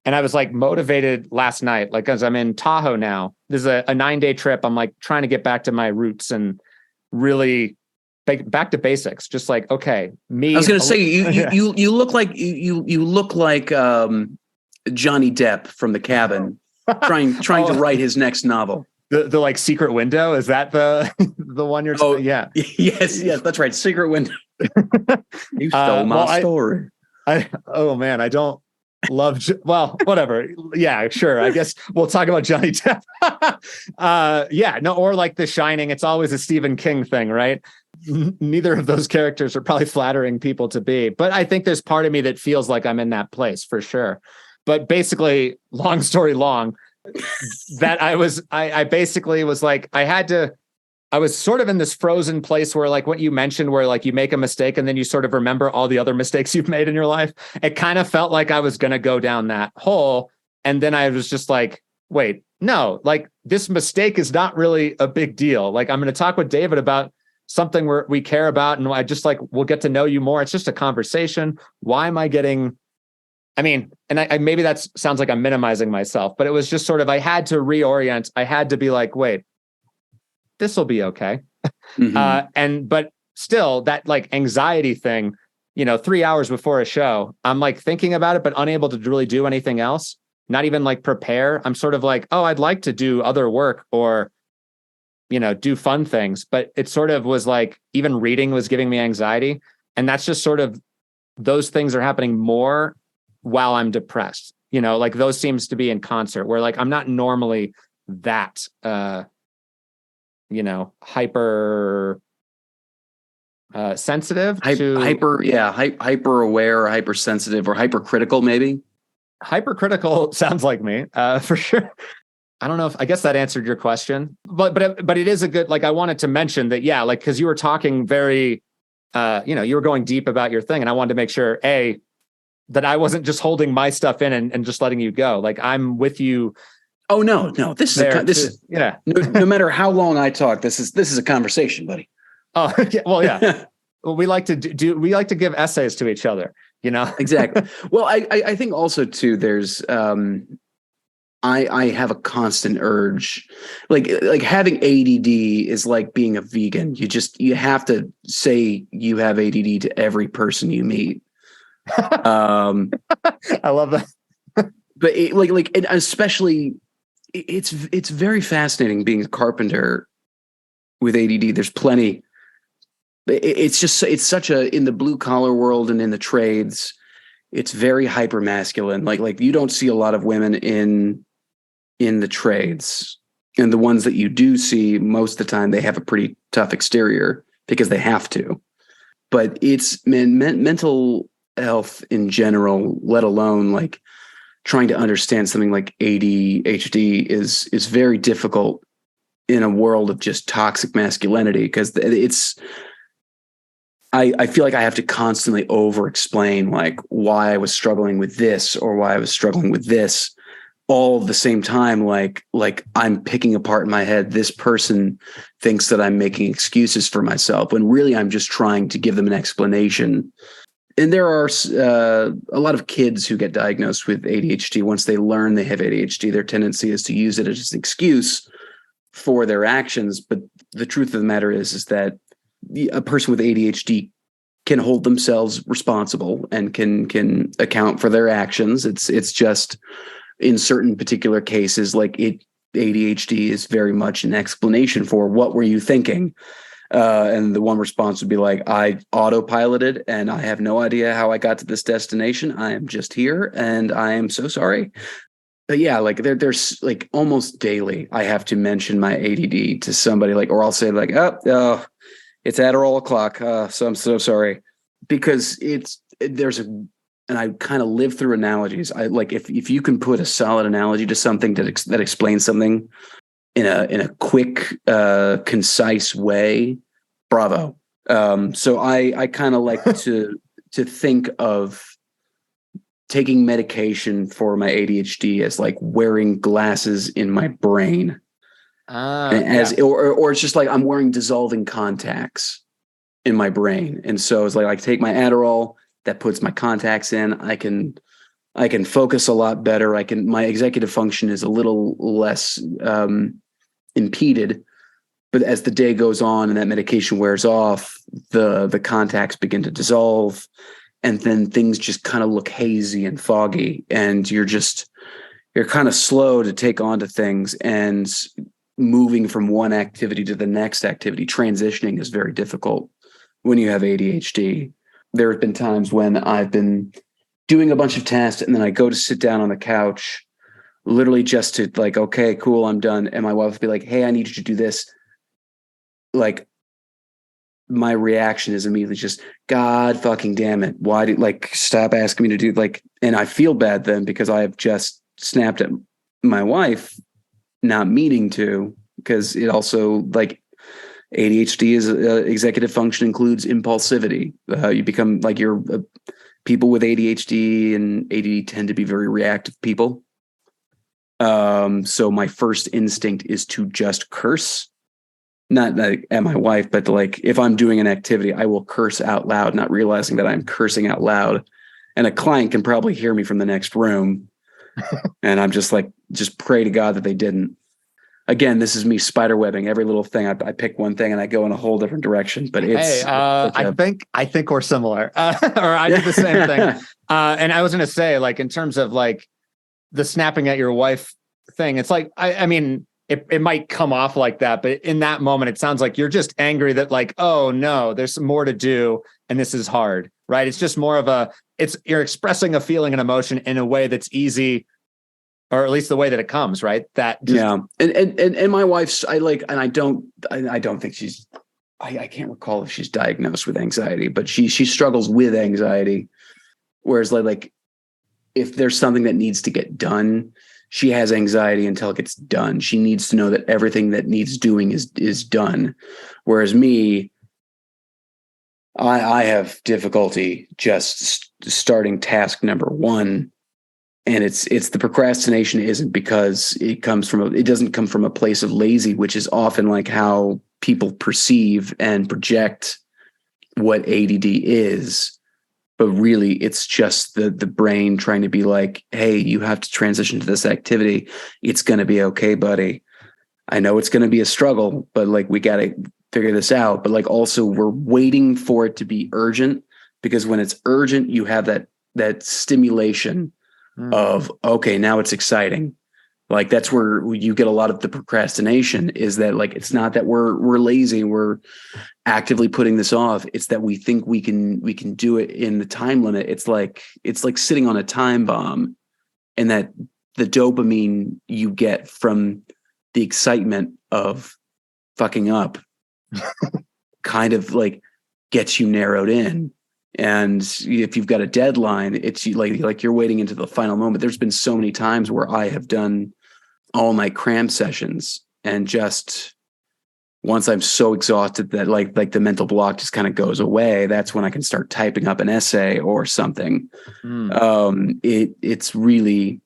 And I was like motivated last night, like, cause I'm in Tahoe now. This is a 9-day trip. I'm like trying to get back to my roots and really back to basics. Just like, okay, me. I was going to say, you look like you look like Johnny Depp from The Cabin, trying to write his next novel. The like Secret Window, is that the one you're? Oh yeah, yes, that's right. Secret Window. You stole my story. Oh man, I don't love. Well, whatever. Yeah, sure. I guess we'll talk about Johnny Depp. Yeah, no, or like The Shining. It's always a Stephen King thing, right? Neither of those characters are probably flattering people to be, but I think there's part of me that feels like I'm in that place for sure. But basically, long story long, that I basically was like, I was sort of in this frozen place where like what you mentioned, where like you make a mistake and then you sort of remember all the other mistakes you've made in your life. It kind of felt like I was going to go down that hole. And then I was just like, wait, no, like this mistake is not really a big deal. Like I'm going to talk with David about something we care about. And I just like, we'll get to know you more. It's just a conversation. Why am I getting, I mean, and I maybe that sounds like I'm minimizing myself, but it was just sort of, I had to reorient. I had to be like, wait, this will be okay. Mm-hmm. But still that like anxiety thing, 3 hours before a show, I'm like thinking about it, but unable to really do anything else. Not even like prepare. I'm sort of like, oh, I'd like to do other work or, do fun things. But it sort of was like, even reading was giving me anxiety. And that's just sort of, those things are happening more while I'm depressed, like those seems to be in concert where like, I'm not normally that, hyper sensitive hyper aware or hypersensitive or hypercritical, maybe. Hypercritical sounds like me, for sure. I don't know I guess that answered your question, but it is a good, like, I wanted to mention that, yeah, like, cause you were talking very, you were going deep about your thing, and I wanted to make sure, that I wasn't just holding my stuff in and just letting you go. Like I'm with you. Oh no, this is yeah. No matter how long I talk, this is a conversation, buddy. Oh yeah, well, yeah. Well, we like to give essays to each other, Exactly. Well, I think also too, there's I have a constant urge, like having ADD is like being a vegan. You have to say you have ADD to every person you meet. I love that. But it, especially, it's very fascinating being a carpenter with ADD. There's plenty. It's such a, in the blue collar world and in the trades, it's very hyper masculine. Like you don't see a lot of women in the trades, and the ones that you do see, most of the time they have a pretty tough exterior because they have to. But it's mental health in general, let alone like trying to understand something like ADHD is very difficult in a world of just toxic masculinity, because I feel like I have to constantly over explain like why I was struggling with this or why I was struggling with this, all at the same time. Like I'm picking apart in my head, this person thinks that I'm making excuses for myself when really I'm just trying to give them an explanation and there are a lot of kids who get diagnosed with ADHD. Once they learn they have ADHD, their tendency is to use it as an excuse for their actions. But the truth of the matter is that a person with ADHD can hold themselves responsible and can account for their actions. It's just in certain particular cases, like ADHD is very much an explanation for what were you thinking? And the one response would be like, I autopiloted and I have no idea how I got to this destination. I am just here and I am so sorry. But yeah, like there's like almost daily, I have to mention my ADD to somebody, like, or I'll say like, oh, it's Adderall o'clock. So I'm so sorry, because and I kind of live through analogies. I like, if you can put a solid analogy to something that explains something in a quick, concise way, bravo. So I kind of like to think of taking medication for my ADHD as like wearing glasses in my brain, or it's just like I'm wearing dissolving contacts in my brain, and so it's like I take my Adderall that puts my contacts in. I can focus a lot better. My executive function is a little less impeded, but as the day goes on and that medication wears off, the contacts begin to dissolve, and then things just kind of look hazy and foggy, and you're kind of slow to take on to things, and moving from one activity to the next activity, transitioning is very difficult when you have ADHD. There have been times when I've been doing a bunch of tasks and then I go to sit down on the couch, literally just to like, okay, cool, I'm done. And my wife would be like, hey, I need you to do this. Like, my reaction is immediately just, God fucking damn it. Why did stop asking me to do and I feel bad then because I have just snapped at my wife, not meaning to, because it also ADHD is executive function includes impulsivity. You become people with ADHD and ADD tend to be very reactive people. So my first instinct is to just curse, not at my wife, but if I'm doing an activity, I will curse out loud, not realizing that I'm cursing out loud. And a client can probably hear me from the next room. And I'm just pray to God that they didn't. Again, this is me spiderwebbing every little thing. I pick one thing and I go in a whole different direction. But it's. I think we're similar, or I do the same thing. And I was going to say, in terms of the snapping at your wife thing, it's I mean, it might come off like that, but in that moment, it sounds like you're just angry that oh no, there's some more to do, and this is hard, right? It's just more of you're expressing a feeling and emotion in a way that's easy. Or at least the way that it comes, right? And my wife's, I don't think she's, I can't recall if she's diagnosed with anxiety, but she struggles with anxiety. Whereas if there's something that needs to get done, she has anxiety until it gets done. She needs to know that everything that needs doing is done. Whereas me, I have difficulty just starting task number one. And it's the procrastination isn't because it doesn't come from a place of lazy, which is often how people perceive and project what ADD is. But really, it's just the brain trying to be hey, you have to transition to this activity. It's going to be okay, buddy. I know it's going to be a struggle, but we got to figure this out. But also we're waiting for it to be urgent, because when it's urgent, you have that stimulation of, okay, now it's exciting. That's where you get a lot of the procrastination, is that it's not that we're lazy, we're actively putting this off. It's that we think we can do it in the time limit. It's like sitting on a time bomb, and that the dopamine you get from the excitement of fucking up kind of gets you narrowed in. And if you've got a deadline, it's you're waiting into the final moment. There's been so many times where I have done all night cram sessions, and just once I'm so exhausted that the mental block just kind of goes away, that's when I can start typing up an essay or something. It's really,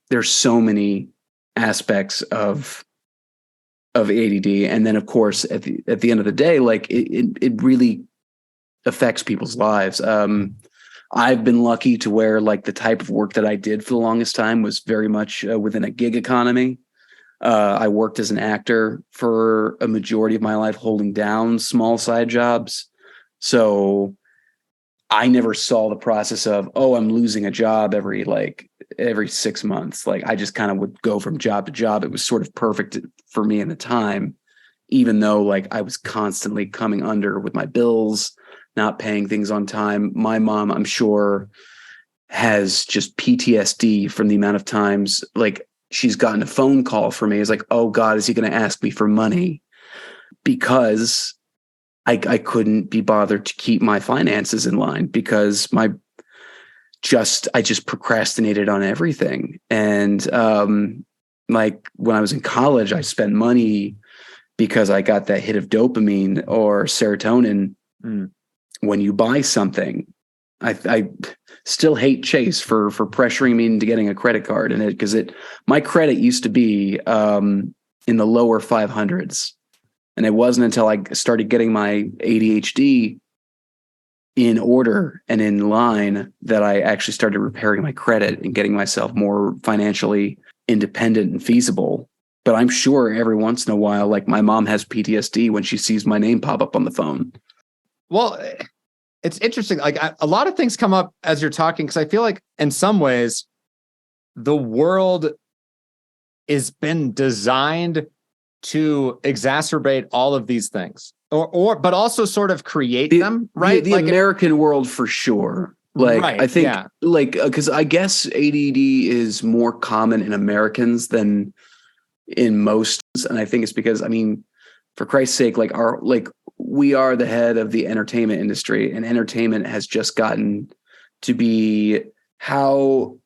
there's so many aspects of ADD, and then of course at the end of the day, it really affects people's lives. I've been lucky to where like the type of work that I did for the longest time was very much within a gig economy. I worked as an actor for a majority of my life, holding down small side jobs. So I never saw the process of, oh, I'm losing a job every 6 months. Like I just kind of would go from job to job. It was sort of perfect for me in the time, even though like I was constantly coming under with my bills, not paying things on time. My mom, I'm sure, has just PTSD from the amount of times like she's gotten a phone call from me. It's like, oh God, is he going to ask me for money? Because I couldn't be bothered to keep my finances in line because I just procrastinated on everything. And like when I was in college, I spent money because I got that hit of dopamine or serotonin. When you buy something. I still hate Chase for pressuring me into getting a credit card in it because my credit used to be in the lower 500s. And it wasn't until I started getting my ADHD in order and in line that I actually started repairing my credit and getting myself more financially independent and feasible. But I'm sure every once in a while, like my mom has PTSD when she sees my name pop up on the phone. Well, it's interesting. Like a lot of things come up as you're talking, because I feel like in some ways the world has been designed to exacerbate all of these things but also sort of create them, right? The like American world for sure. Like, right, I think like, cause I guess ADD is more common in Americans than in most. And I think it's because, I mean, for Christ's sake, like we are the head of the entertainment industry, and entertainment has just gotten to be, how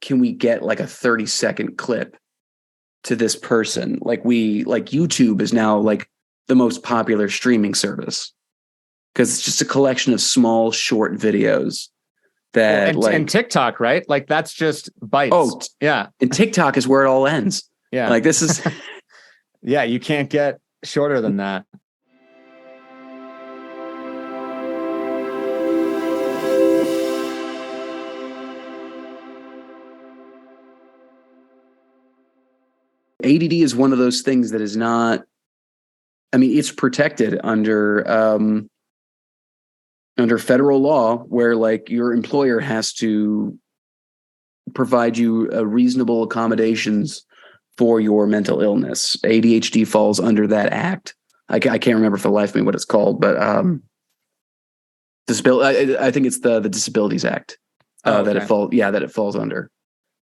can we get like a 30-second clip to this person? Like YouTube is now like the most popular streaming service because it's just a collection of small, short videos that and TikTok, right? Like that's just bites. Oh, yeah. And TikTok is where it all ends. Yeah. Like this is, yeah, you can't get shorter than that. ADD is one of those things that is not, I mean, it's protected under federal law where like your employer has to provide you reasonable accommodations for your mental illness. ADHD falls under that act. I can't remember for the life of me what it's called, but I think it's the Disabilities Act that it falls under.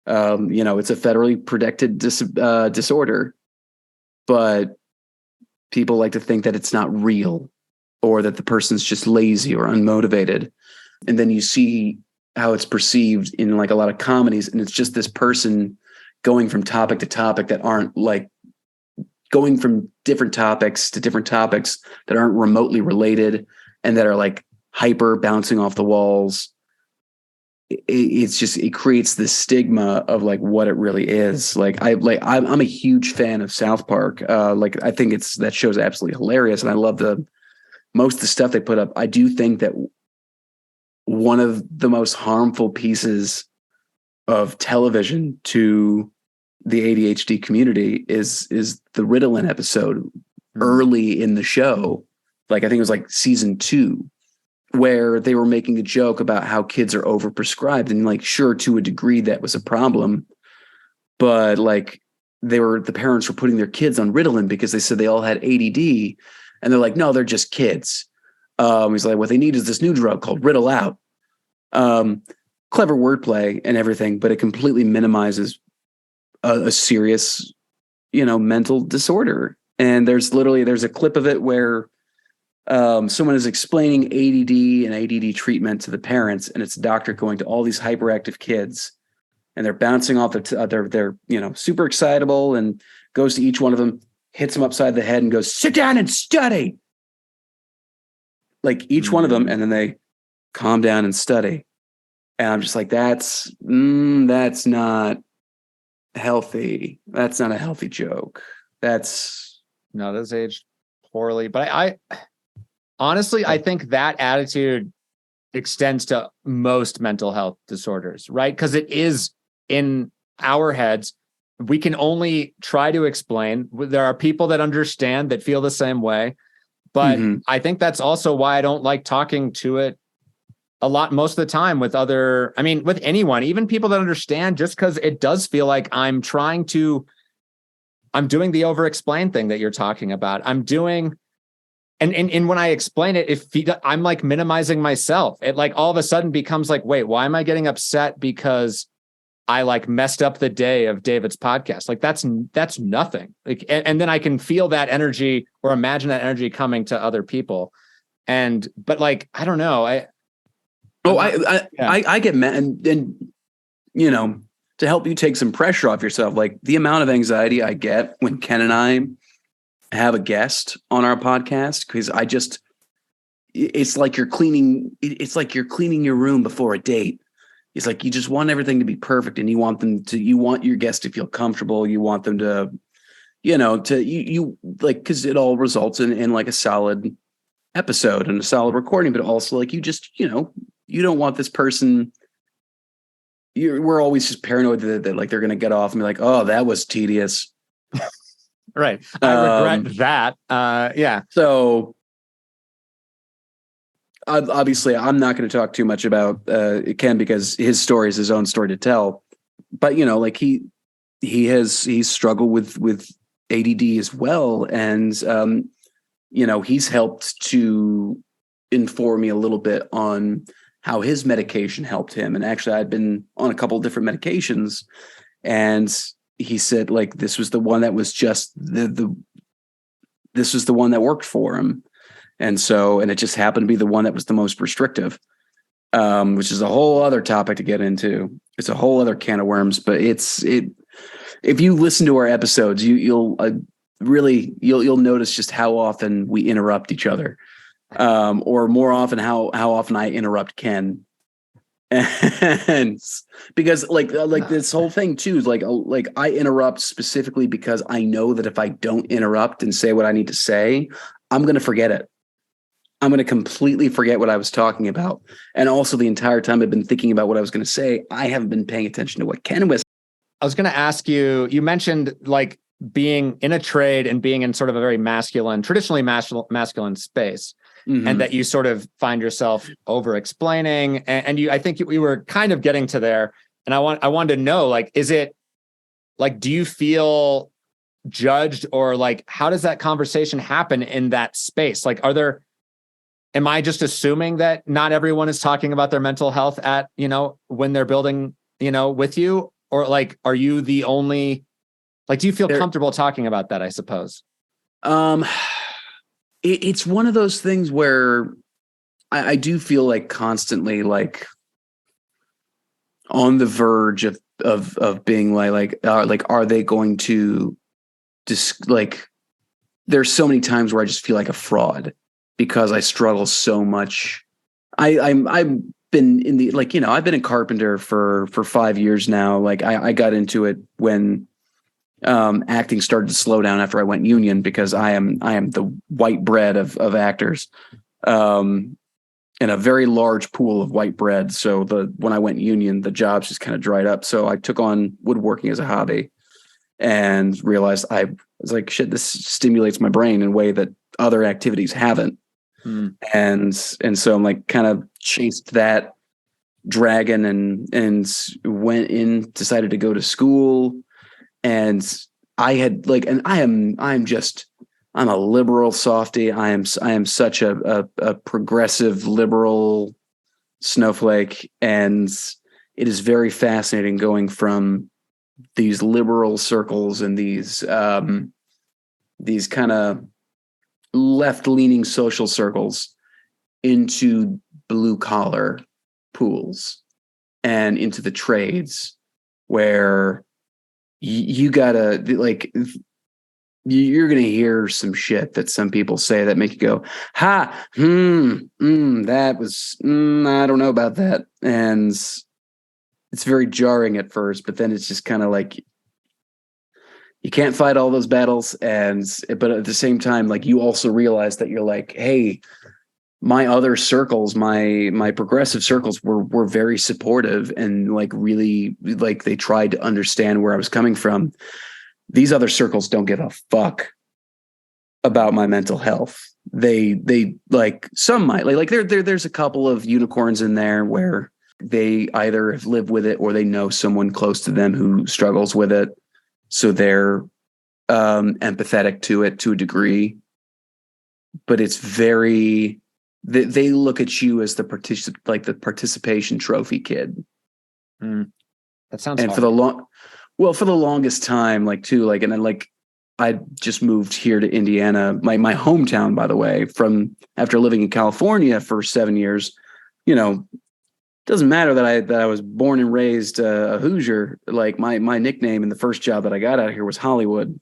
It's a federally protected disorder, but people like to think that it's not real or that the person's just lazy or unmotivated. And then you see how it's perceived in like a lot of comedies, and it's just this person going from topic to topic that aren't like going from different topics to different topics that aren't remotely related and that are like hyper bouncing off the walls. It creates this stigma of like what it really is. I'm a huge fan of South Park. I think that show's absolutely hilarious, and I love most of the stuff they put up. I do think that one of the most harmful pieces of television to the ADHD community is the Ritalin episode early in the show. Like I think it was like season 2. Where they were making a joke about how kids are overprescribed, and like, sure, to a degree that was a problem, but like the parents were putting their kids on Ritalin because they said they all had ADD, and they're like, no, they're just kids. He's like, what they need is this new drug called Riddle Out. Clever wordplay and everything, but it completely minimizes a serious, mental disorder. And there's a clip of it where someone is explaining ADD and ADD treatment to the parents, and it's a doctor going to all these hyperactive kids, and they're bouncing off they're super excitable, and goes to each one of them, hits them upside the head and goes, sit down and study. Like each one of them, and then they calm down and study. And I'm just like, that's not healthy. That's not a healthy joke. That's aged poorly. But I honestly, I think that attitude extends to most mental health disorders, right? Because it is in our heads. We can only try to explain. There are people that understand, that feel the same way. But I think that's also why I don't like talking to it a lot most of the time with with anyone, even people that understand, just because it does feel like I'm doing the over-explain thing that you're talking about. I'm doing, and when I explain it, I'm like minimizing myself. It like all of a sudden becomes like, wait, why am I getting upset because I like messed up the day of David's podcast? Like that's nothing. Like, and then I can feel that energy or imagine that energy coming to other people. But like, I don't know. I get mad, and to help you take some pressure off yourself, like the amount of anxiety I get when Ken and I have a guest on our podcast, because it's like you're cleaning your room before a date. It's like you just want everything to be perfect, and you want your guest to feel comfortable. You want them to, because it all results in like a solid episode and a solid recording, but also like you don't want this person. We're always just paranoid that like they're going to get off and be like, oh, that was tedious. Right. I regret that. Yeah. So obviously I'm not going to talk too much about Ken, because his story is his own story to tell. But, like he's struggled with ADD as well. And, he's helped to inform me a little bit on how his medication helped him. And actually I'd been on a couple of different medications, and he said like, this was the one that was just this was the one that worked for him. And it just happened to be the one that was the most restrictive, which is a whole other topic to get into. It's a whole other can of worms, but if you listen to our episodes, you'll notice just how often we interrupt each other. Or more often how often I interrupt Ken. And because like this whole thing too is like I interrupt specifically because I know that if I don't interrupt and say what I need to say, I'm going to forget it. I'm going to completely forget what I was talking about. And also the entire time I've been thinking about what I was going to say, I haven't been paying attention to what Ken was. I was going to ask you, you mentioned like being in a trade and being in sort of a very traditionally masculine space. Mm-hmm. And that you sort of find yourself over explaining, and I think we were kind of getting to there. And I wanted to know, like, is it like, do you feel judged, or like, how does that conversation happen in that space? Like, am I just assuming that not everyone is talking about their mental health at, when they're building, with you, or like, are you the only, like, do you feel comfortable talking about that, I suppose? It's one of those things where I do feel like constantly like on the verge of being like, are they going to just like, there's so many times where I just feel like a fraud because I struggle so much. I've been in the, like, I've been a carpenter for 5 years now. Like I got into it when acting started to slow down after I went union, because I am the white bread of actors, in a very large pool of white bread. So when I went union, the jobs just kind of dried up. So I took on woodworking as a hobby and realized I was like, shit, this stimulates my brain in a way that other activities haven't. And so I'm like, kind of chased that dragon and decided to go to school. And I had like, and I'm a liberal softy. I am such a progressive liberal snowflake. And it is very fascinating going from these liberal circles and these kind of left-leaning social circles into blue collar pools and into the trades, where you gotta like, you're gonna hear some shit that some people say that make you go, that was, I don't know about that. And it's very jarring at first, but then it's just kind of like, you can't fight all those battles. But at the same time, like, you also realize that you're like, hey, my other circles, my progressive circles were very supportive and like really like they tried to understand where I was coming from. These other circles don't give a fuck about my mental health. They like some might like there's a couple of unicorns in there where they either have lived with it or they know someone close to them who struggles with it. So they're empathetic to it to a degree, but it's very, they look at you as the participation trophy kid. That sounds and hard. for the longest time, like too, like, and then like, I just moved here to Indiana, my hometown, by the way, from after living in California for 7 years. You know, doesn't matter that I was born and raised a Hoosier. Like my nickname in the first job that I got out of here was Hollywood,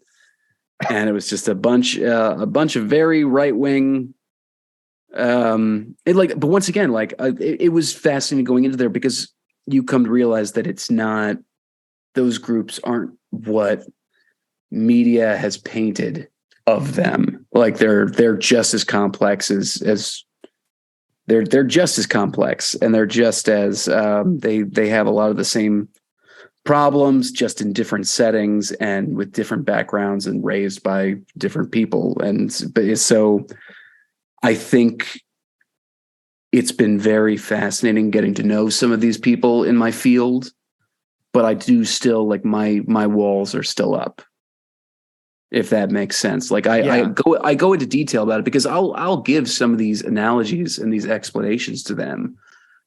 and it was just a bunch of very right wing. But once again, like it was fascinating going into there because you come to realize that it's not, those groups aren't what media has painted of them. Like they're just as complex as they're just as complex, and they're just as they have a lot of the same problems, just in different settings and with different backgrounds and raised by different people. So I think it's been very fascinating getting to know some of these people in my field, but I do still like my walls are still up, if that makes sense. Like I go into detail about it because I'll give some of these analogies and these explanations to them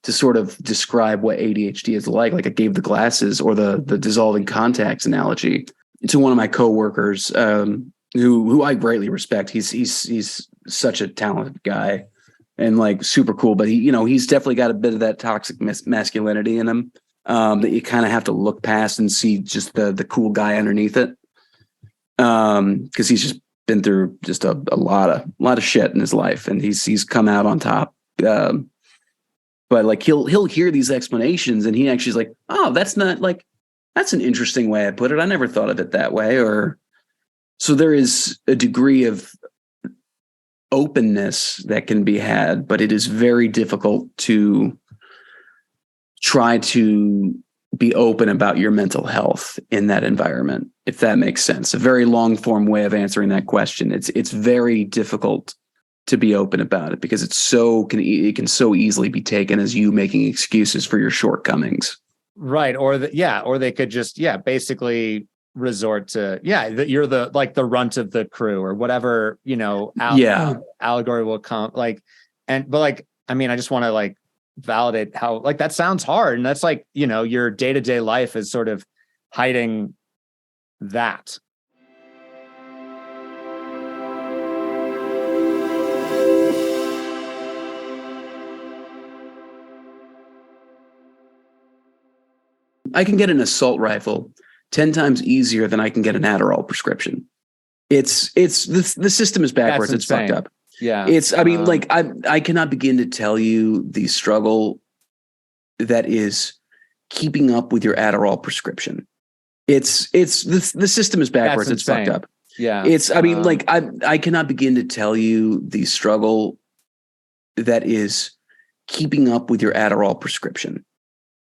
to sort of describe what ADHD is like. Like I gave the glasses or the dissolving contacts analogy to one of my coworkers, who I greatly respect. He's such a talented guy and like super cool, but he's definitely got a bit of that toxic masculinity in him, that you kind of have to look past and see just the cool guy underneath it. Cause he's just been through just a lot of shit in his life, and he's come out on top. But like he'll hear these explanations and he actually is like, oh, that's an interesting way I put it. I never thought of it that way. Or so there is a degree of openness that can be had, but it is very difficult to try to be open about your mental health in that environment, if that makes sense. A very long form way of answering that question. It's very difficult to be open about it because it can so easily be taken as you making excuses for your shortcomings. Right. Or they could just, basically resort to, you're the runt of the crew or whatever, allegory will come I just want to validate how that sounds hard. And that's your day-to-day life is sort of hiding that. I can get an assault rifle 10 times easier than I can get an Adderall prescription. The system is backwards. It's fucked up. Yeah. I cannot begin to tell you the struggle that is keeping up with your Adderall prescription. The system is backwards. It's fucked up. Yeah. I cannot begin to tell you the struggle that is keeping up with your Adderall prescription.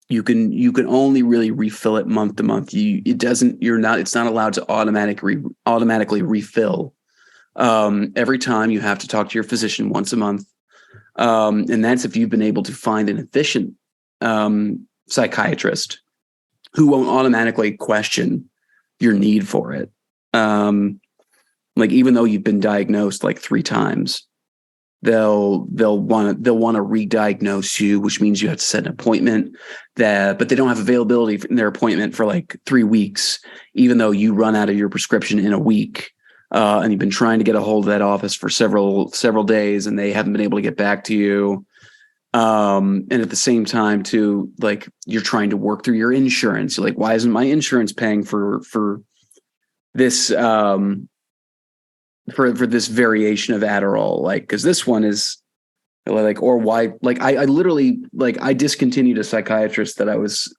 You can only really refill it month to month. It's not allowed to automatically refill. Every time you have to talk to your physician once a month. And that's if you've been able to find an efficient psychiatrist who won't automatically question your need for it. Even though you've been diagnosed 3 times, they'll want to re-diagnose you, which means you have to set an appointment but they don't have availability in their appointment for 3 weeks, even though you run out of your prescription in a week. And you've been trying to get a hold of that office for several days and they haven't been able to get back to you. And at the same time too, you're trying to work through your insurance. You're like, why isn't my insurance paying for this, for this variation of Adderall? Cause this one is or why, I literally, I discontinued a psychiatrist that I was,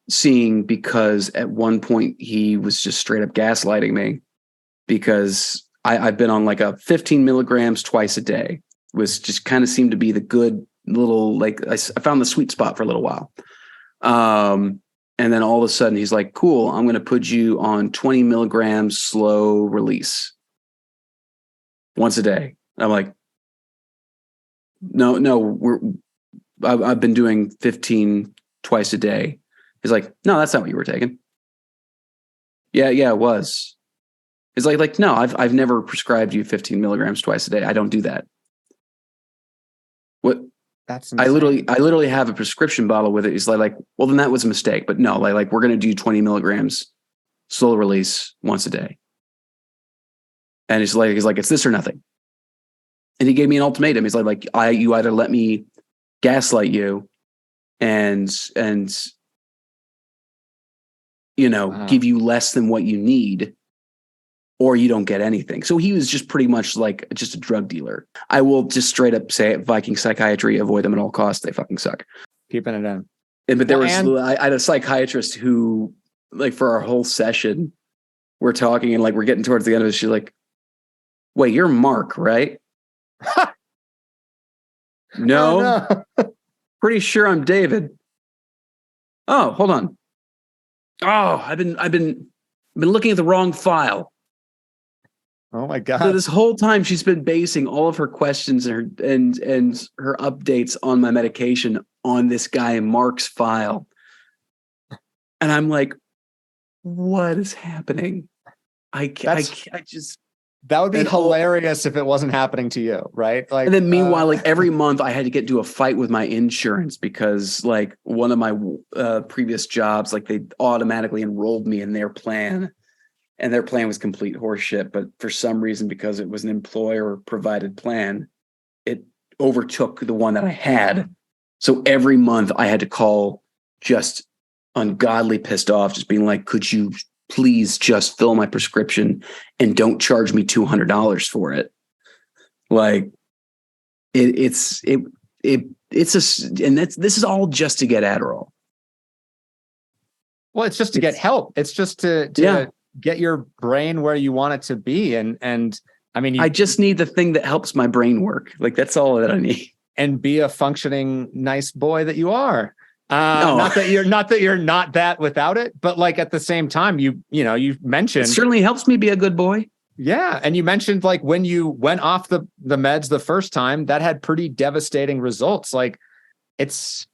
seeing because at one point he was just straight up gaslighting me because I've been on a 15 milligrams twice a day. was just kind of seemed to be the good little, like I found the sweet spot for a little while. And then all of a sudden he's like, cool, I'm going to put you on 20 milligrams slow release once a day. And I'm like, no, I've been doing 15 twice a day. He's like, no, that's not what you were taking. Yeah, it was. It's like, no, I've never prescribed you 15 milligrams twice a day. I don't do that. What? That's insane. I literally have a prescription bottle with it. He's like, well, then that was a mistake. But no, like we're going to do 20 milligrams slow release once a day. And he's like, it's this or nothing. And he gave me an ultimatum. He's like, you either let me gaslight you and give you less than what you need, or you don't get anything. So he was just pretty much like just a drug dealer. I will just straight up say it, Viking psychiatry, avoid them at all costs. They fucking suck. Keeping it in. But there I had a psychiatrist who, like, for our whole session, we're talking and like we're getting towards the end of it. She's like, wait, you're Mark, right? No. Pretty sure I'm David. Oh, hold on. Oh, I've been looking at the wrong file. Oh my God. So this whole time she's been basing all of her questions and her updates on my medication on this guy Mark's file. And I'm like, what is happening? That would be hilarious if it wasn't happening to you, right? Like, and then meanwhile, like every month I had to get into a fight with my insurance because like one of my previous jobs, like they automatically enrolled me in their plan. And their plan was complete horseshit. But for some reason, because it was an employer provided plan, it overtook the one that I had. So every month I had to call just ungodly pissed off, just being like, could you please just fill my prescription and don't charge me $200 for it? Like this is all just to get Adderall. Well, it's just to get help. It's just to get your brain where you want it to be. And I mean, I just need the thing that helps my brain work. Like that's all that I need. And be a functioning nice boy that you are. Not that you're not that without it, but like at the same time, you mentioned it certainly helps me be a good boy. Yeah. And you mentioned like when you went off the meds the first time, that had pretty devastating results. Like it's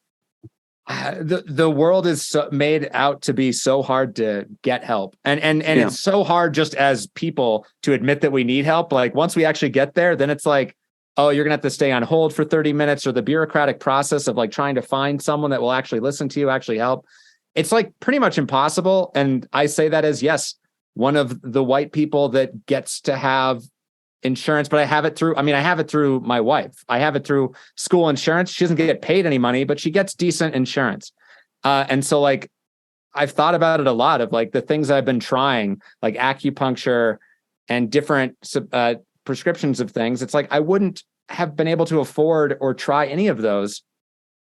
the world is made out to be so hard to get help. And it's so hard just as people to admit that we need help. Like once we actually get there, then it's like, oh, you're gonna have to stay on hold for 30 minutes, or the bureaucratic process of like trying to find someone that will actually listen to you, actually help. It's like pretty much impossible. And I say that as, yes, one of the white people that gets to have insurance, but I have it through my wife. I have it through school insurance. She doesn't get paid any money, but she gets decent insurance. And so like, I've thought about it a lot of like the things I've been trying, like acupuncture and different prescriptions of things. It's like I wouldn't have been able to afford or try any of those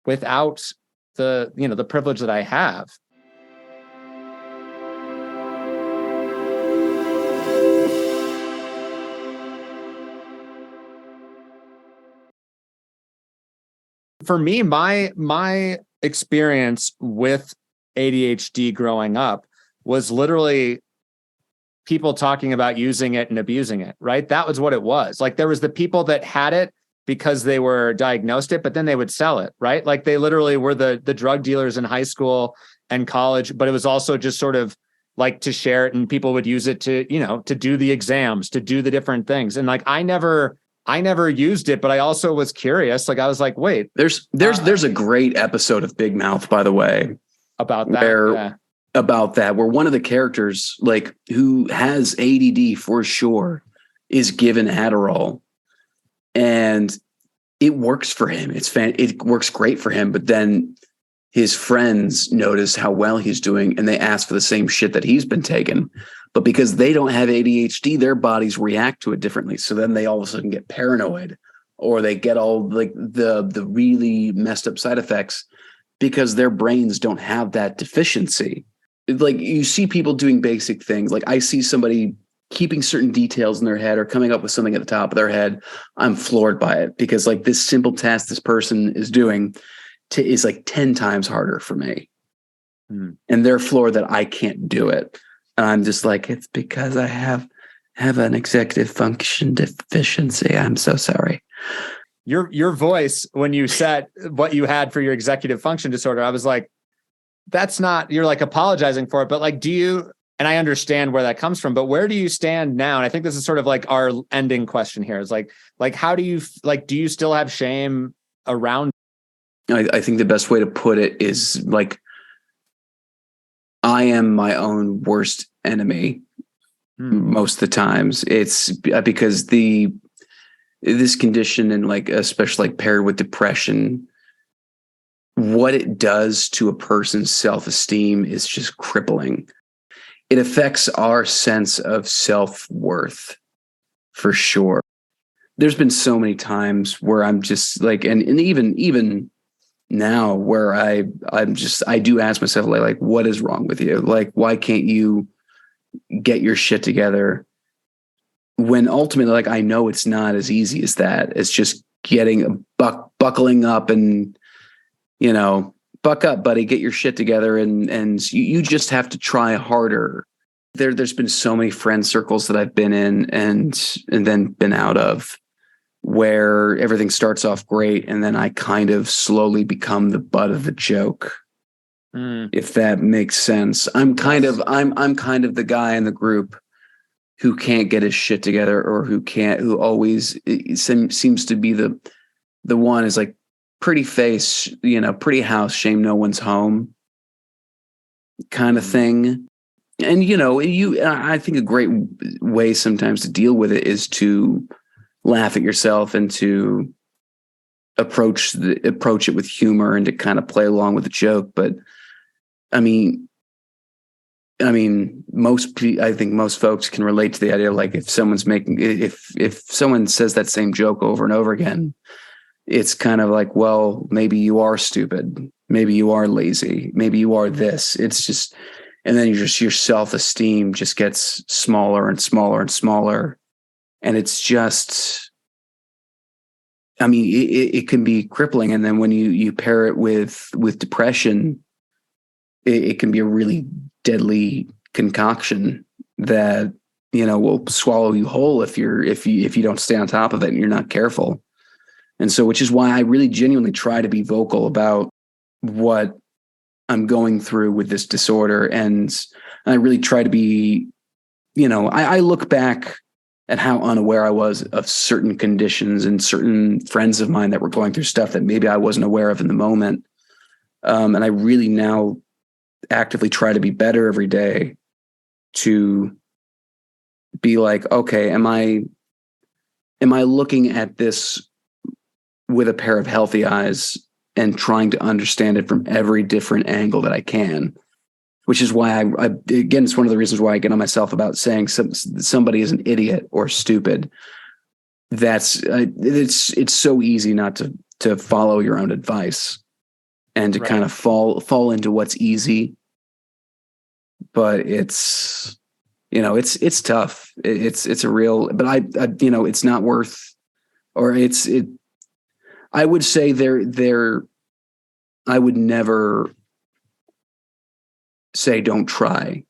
without the privilege that I have. For me, my experience with ADHD growing up was literally people talking about using it and abusing it, right? That was what it was. Like there was the people that had it because they were diagnosed it, but then they would sell it, right? Like they literally were the drug dealers in high school and college, but it was also just sort of like to share it, and people would use it to do the exams, to do the different things. And like I never used it, but I also was curious. Like I was like, wait, there's a great episode of Big Mouth, by the way, about that. Where one of the characters, like who has ADD for sure, is given Adderall, and it works for him. It works great for him. But then his friends notice how well he's doing, and they ask for the same shit that he's been taking. But because they don't have ADHD, their bodies react to it differently. So then they all of a sudden get paranoid, or they get all like the really messed up side effects because their brains don't have that deficiency. Like you see people doing basic things. Like I see somebody keeping certain details in their head or coming up with something at the top of their head, I'm floored by it, because like this simple task this person is doing is like 10 times harder for me. And they're floored that I can't do it. And I'm just like, it's because I have an executive function deficiency. I'm so sorry. Your voice, when you said what you had for your executive function disorder, I was like, that's not, you're like apologizing for it, but like, and I understand where that comes from, but where do you stand now? And I think this is sort of like our ending question here is like, how do you, like, do you still have shame around? I think the best way to put it is like, I am my own worst enemy most of the times. It's because this condition, and like, especially like paired with depression, what it does to a person's self-esteem is just crippling. It affects our sense of self-worth for sure. There's been so many times where I'm just like, and even now where I do ask myself like, what is wrong with you? Like, why can't you get your shit together? When ultimately, like, I know it's not as easy as that. It's just getting buckling up and, you know, buck up, buddy, get your shit together. And you just have to try harder. There's been so many friend circles that I've been in and then been out of, where everything starts off great, and then I kind of slowly become the butt of the joke. If that makes sense. I'm kind of the guy in the group who can't get his shit together, or who always seems to be the one is like, pretty face, you know, pretty house, shame no one's home kind of thing. And, you know, I think a great way sometimes to deal with it is to laugh at yourself and to approach it with humor and to kind of play along with the joke. But I think most folks can relate to the idea, like, if someone's if someone says that same joke over and over again, it's kind of like, well, maybe you are stupid. Maybe you are lazy. Maybe you are this. It's just, and then your self-esteem just gets smaller and smaller and smaller. And it's just, it can be crippling. And then when you pair it with depression, it can be a really deadly concoction that, you know, will swallow you whole if you don't stay on top of it and you're not careful. And so, which is why I really genuinely try to be vocal about what I'm going through with this disorder. And I really try to be, you know, I look back at how unaware I was of certain conditions and certain friends of mine that were going through stuff that maybe I wasn't aware of in the moment. And I really now actively try to be better every day, to be like, okay, am I looking at this with a pair of healthy eyes and trying to understand it from every different angle that I can, which is why I again, it's one of the reasons why I get on myself about saying somebody is an idiot or stupid. It's so easy not to follow your own advice and to kind of fall into what's easy. But it's, you know, it's tough. It's a real, but I you know, it's not worth, or I would say I would never say don't try,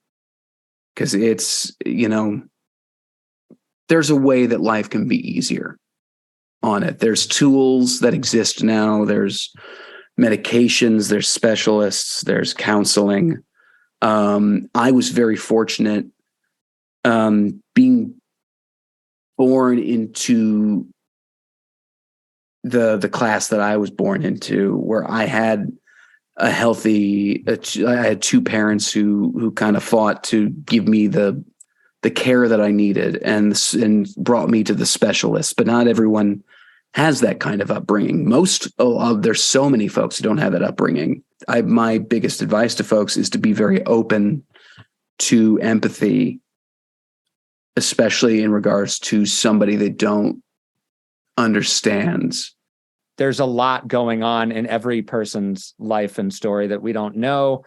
because it's, you know, there's a way that life can be easier on it. There's tools that exist now. There's medications, there's specialists, there's counseling. I was very fortunate being born into the class that I was born into, where I had I had two parents who kind of fought to give me the care that I needed and brought me to the specialists. But not everyone has that kind of upbringing. There's so many folks who don't have that upbringing. My biggest advice to folks is to be very open to empathy, especially in regards to somebody they don't understand. There's a lot going on in every person's life and story that we don't know.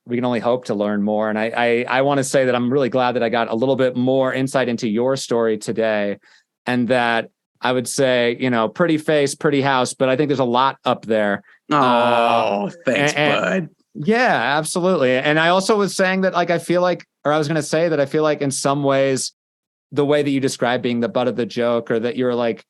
we can only hope to learn more. And I want to say that I'm really glad that I got a little bit more insight into your story today, and that I would say, pretty face, pretty house, but I think there's a lot up there. Oh, thanks, bud. Yeah, absolutely. And I also was saying that, like, I feel like in some ways, the way that you describe being the butt of the joke, or that you're like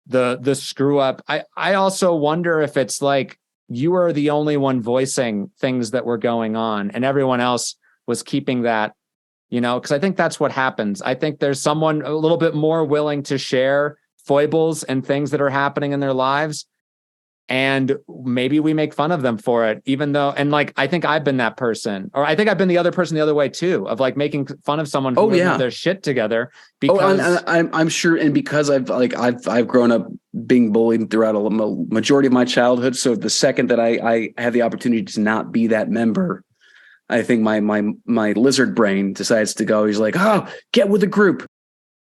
the screw up, I also wonder if it's like you were the only one voicing things that were going on and everyone else was keeping that, because I think that's what happens. I think there's someone a little bit more willing to share foibles and things that are happening in their lives, and maybe we make fun of them for it, even though, and like, I think I've been that person, or I think I've been the other person the other way too, of like making fun of someone who doesn't have their shit together. Because I'm sure, and because I've grown up being bullied throughout a majority of my childhood. So the second that I have the opportunity to not be that member, I think my lizard brain decides to go. He's like, oh, get with the group.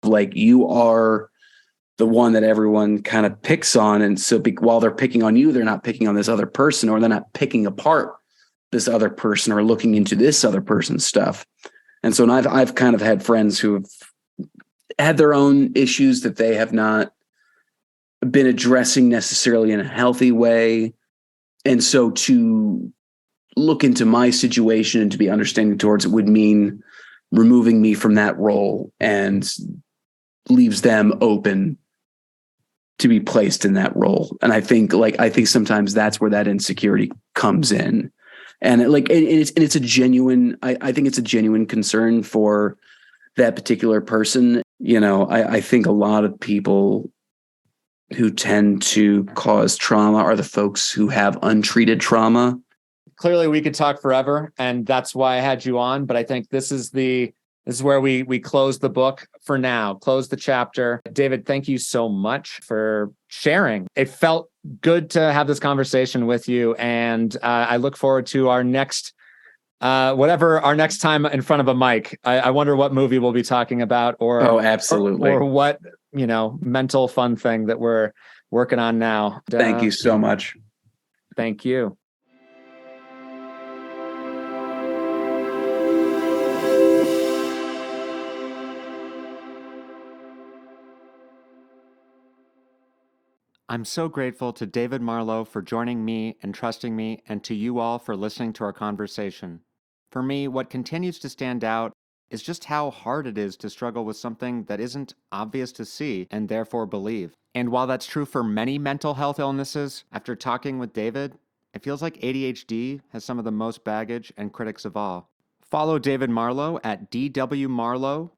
Like, you are the one that everyone kind of picks on. And so while they're picking on you, they're not picking on this other person, or they're not picking apart this other person or looking into this other person's stuff. And so I've kind of had friends who have had their own issues that they have not been addressing necessarily in a healthy way. And so to look into my situation and to be understanding towards it would mean removing me from that role, and leaves them open to be placed in that role. And I think sometimes that's where that insecurity comes in. And it's a genuine, I think it's a genuine concern for that particular person. I think a lot of people who tend to cause trauma are the folks who have untreated trauma. Clearly we could talk forever, and that's why I had you on. But I think this is where we close the book for now, close the chapter. David, thank you so much for sharing. It felt good to have this conversation with you. And I look forward to our next, whatever our next time in front of a mic. I wonder what movie we'll be talking about, or absolutely, or what, mental fun thing that we're working on now. Thank you so much. Thank you. I'm so grateful to David Marlowe for joining me and trusting me, and to you all for listening to our conversation. For me, what continues to stand out is just how hard it is to struggle with something that isn't obvious to see and therefore believe. And while that's true for many mental health illnesses, after talking with David, it feels like ADHD has some of the most baggage and critics of all. Follow David Marlowe at DW Marlowe,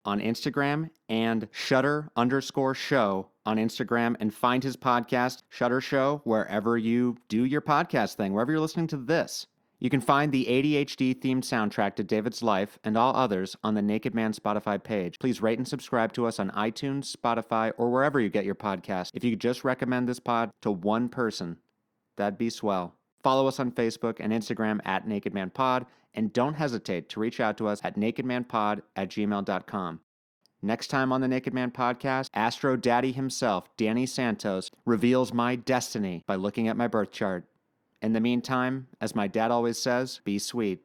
on Instagram, and Shutter_show on Instagram, and find his podcast, Shutter Show, wherever you do your podcast thing, wherever you're listening to this. You can find the ADHD themed soundtrack to David's life and all others on the Naked Man Spotify page. Please rate and subscribe to us on iTunes, Spotify, or wherever you get your podcast. If you could just recommend this pod to one person, that'd be swell. Follow us on Facebook and Instagram at Naked Man Pod, and don't hesitate to reach out to us at nakedmanpod@gmail.com. Next time on the Naked Man Podcast, Astro Daddy himself, Danny Santos, reveals my destiny by looking at my birth chart. In the meantime, as my dad always says, be sweet.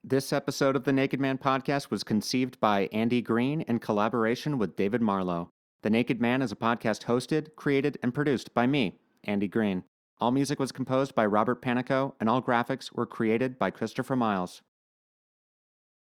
This episode of the Naked Man Podcast was conceived by Andy Green in collaboration with David Marlowe. The Naked Man is a podcast hosted, created, and produced by me, Andy Green. All music was composed by Robert Panico, and all graphics were created by Christopher Miles.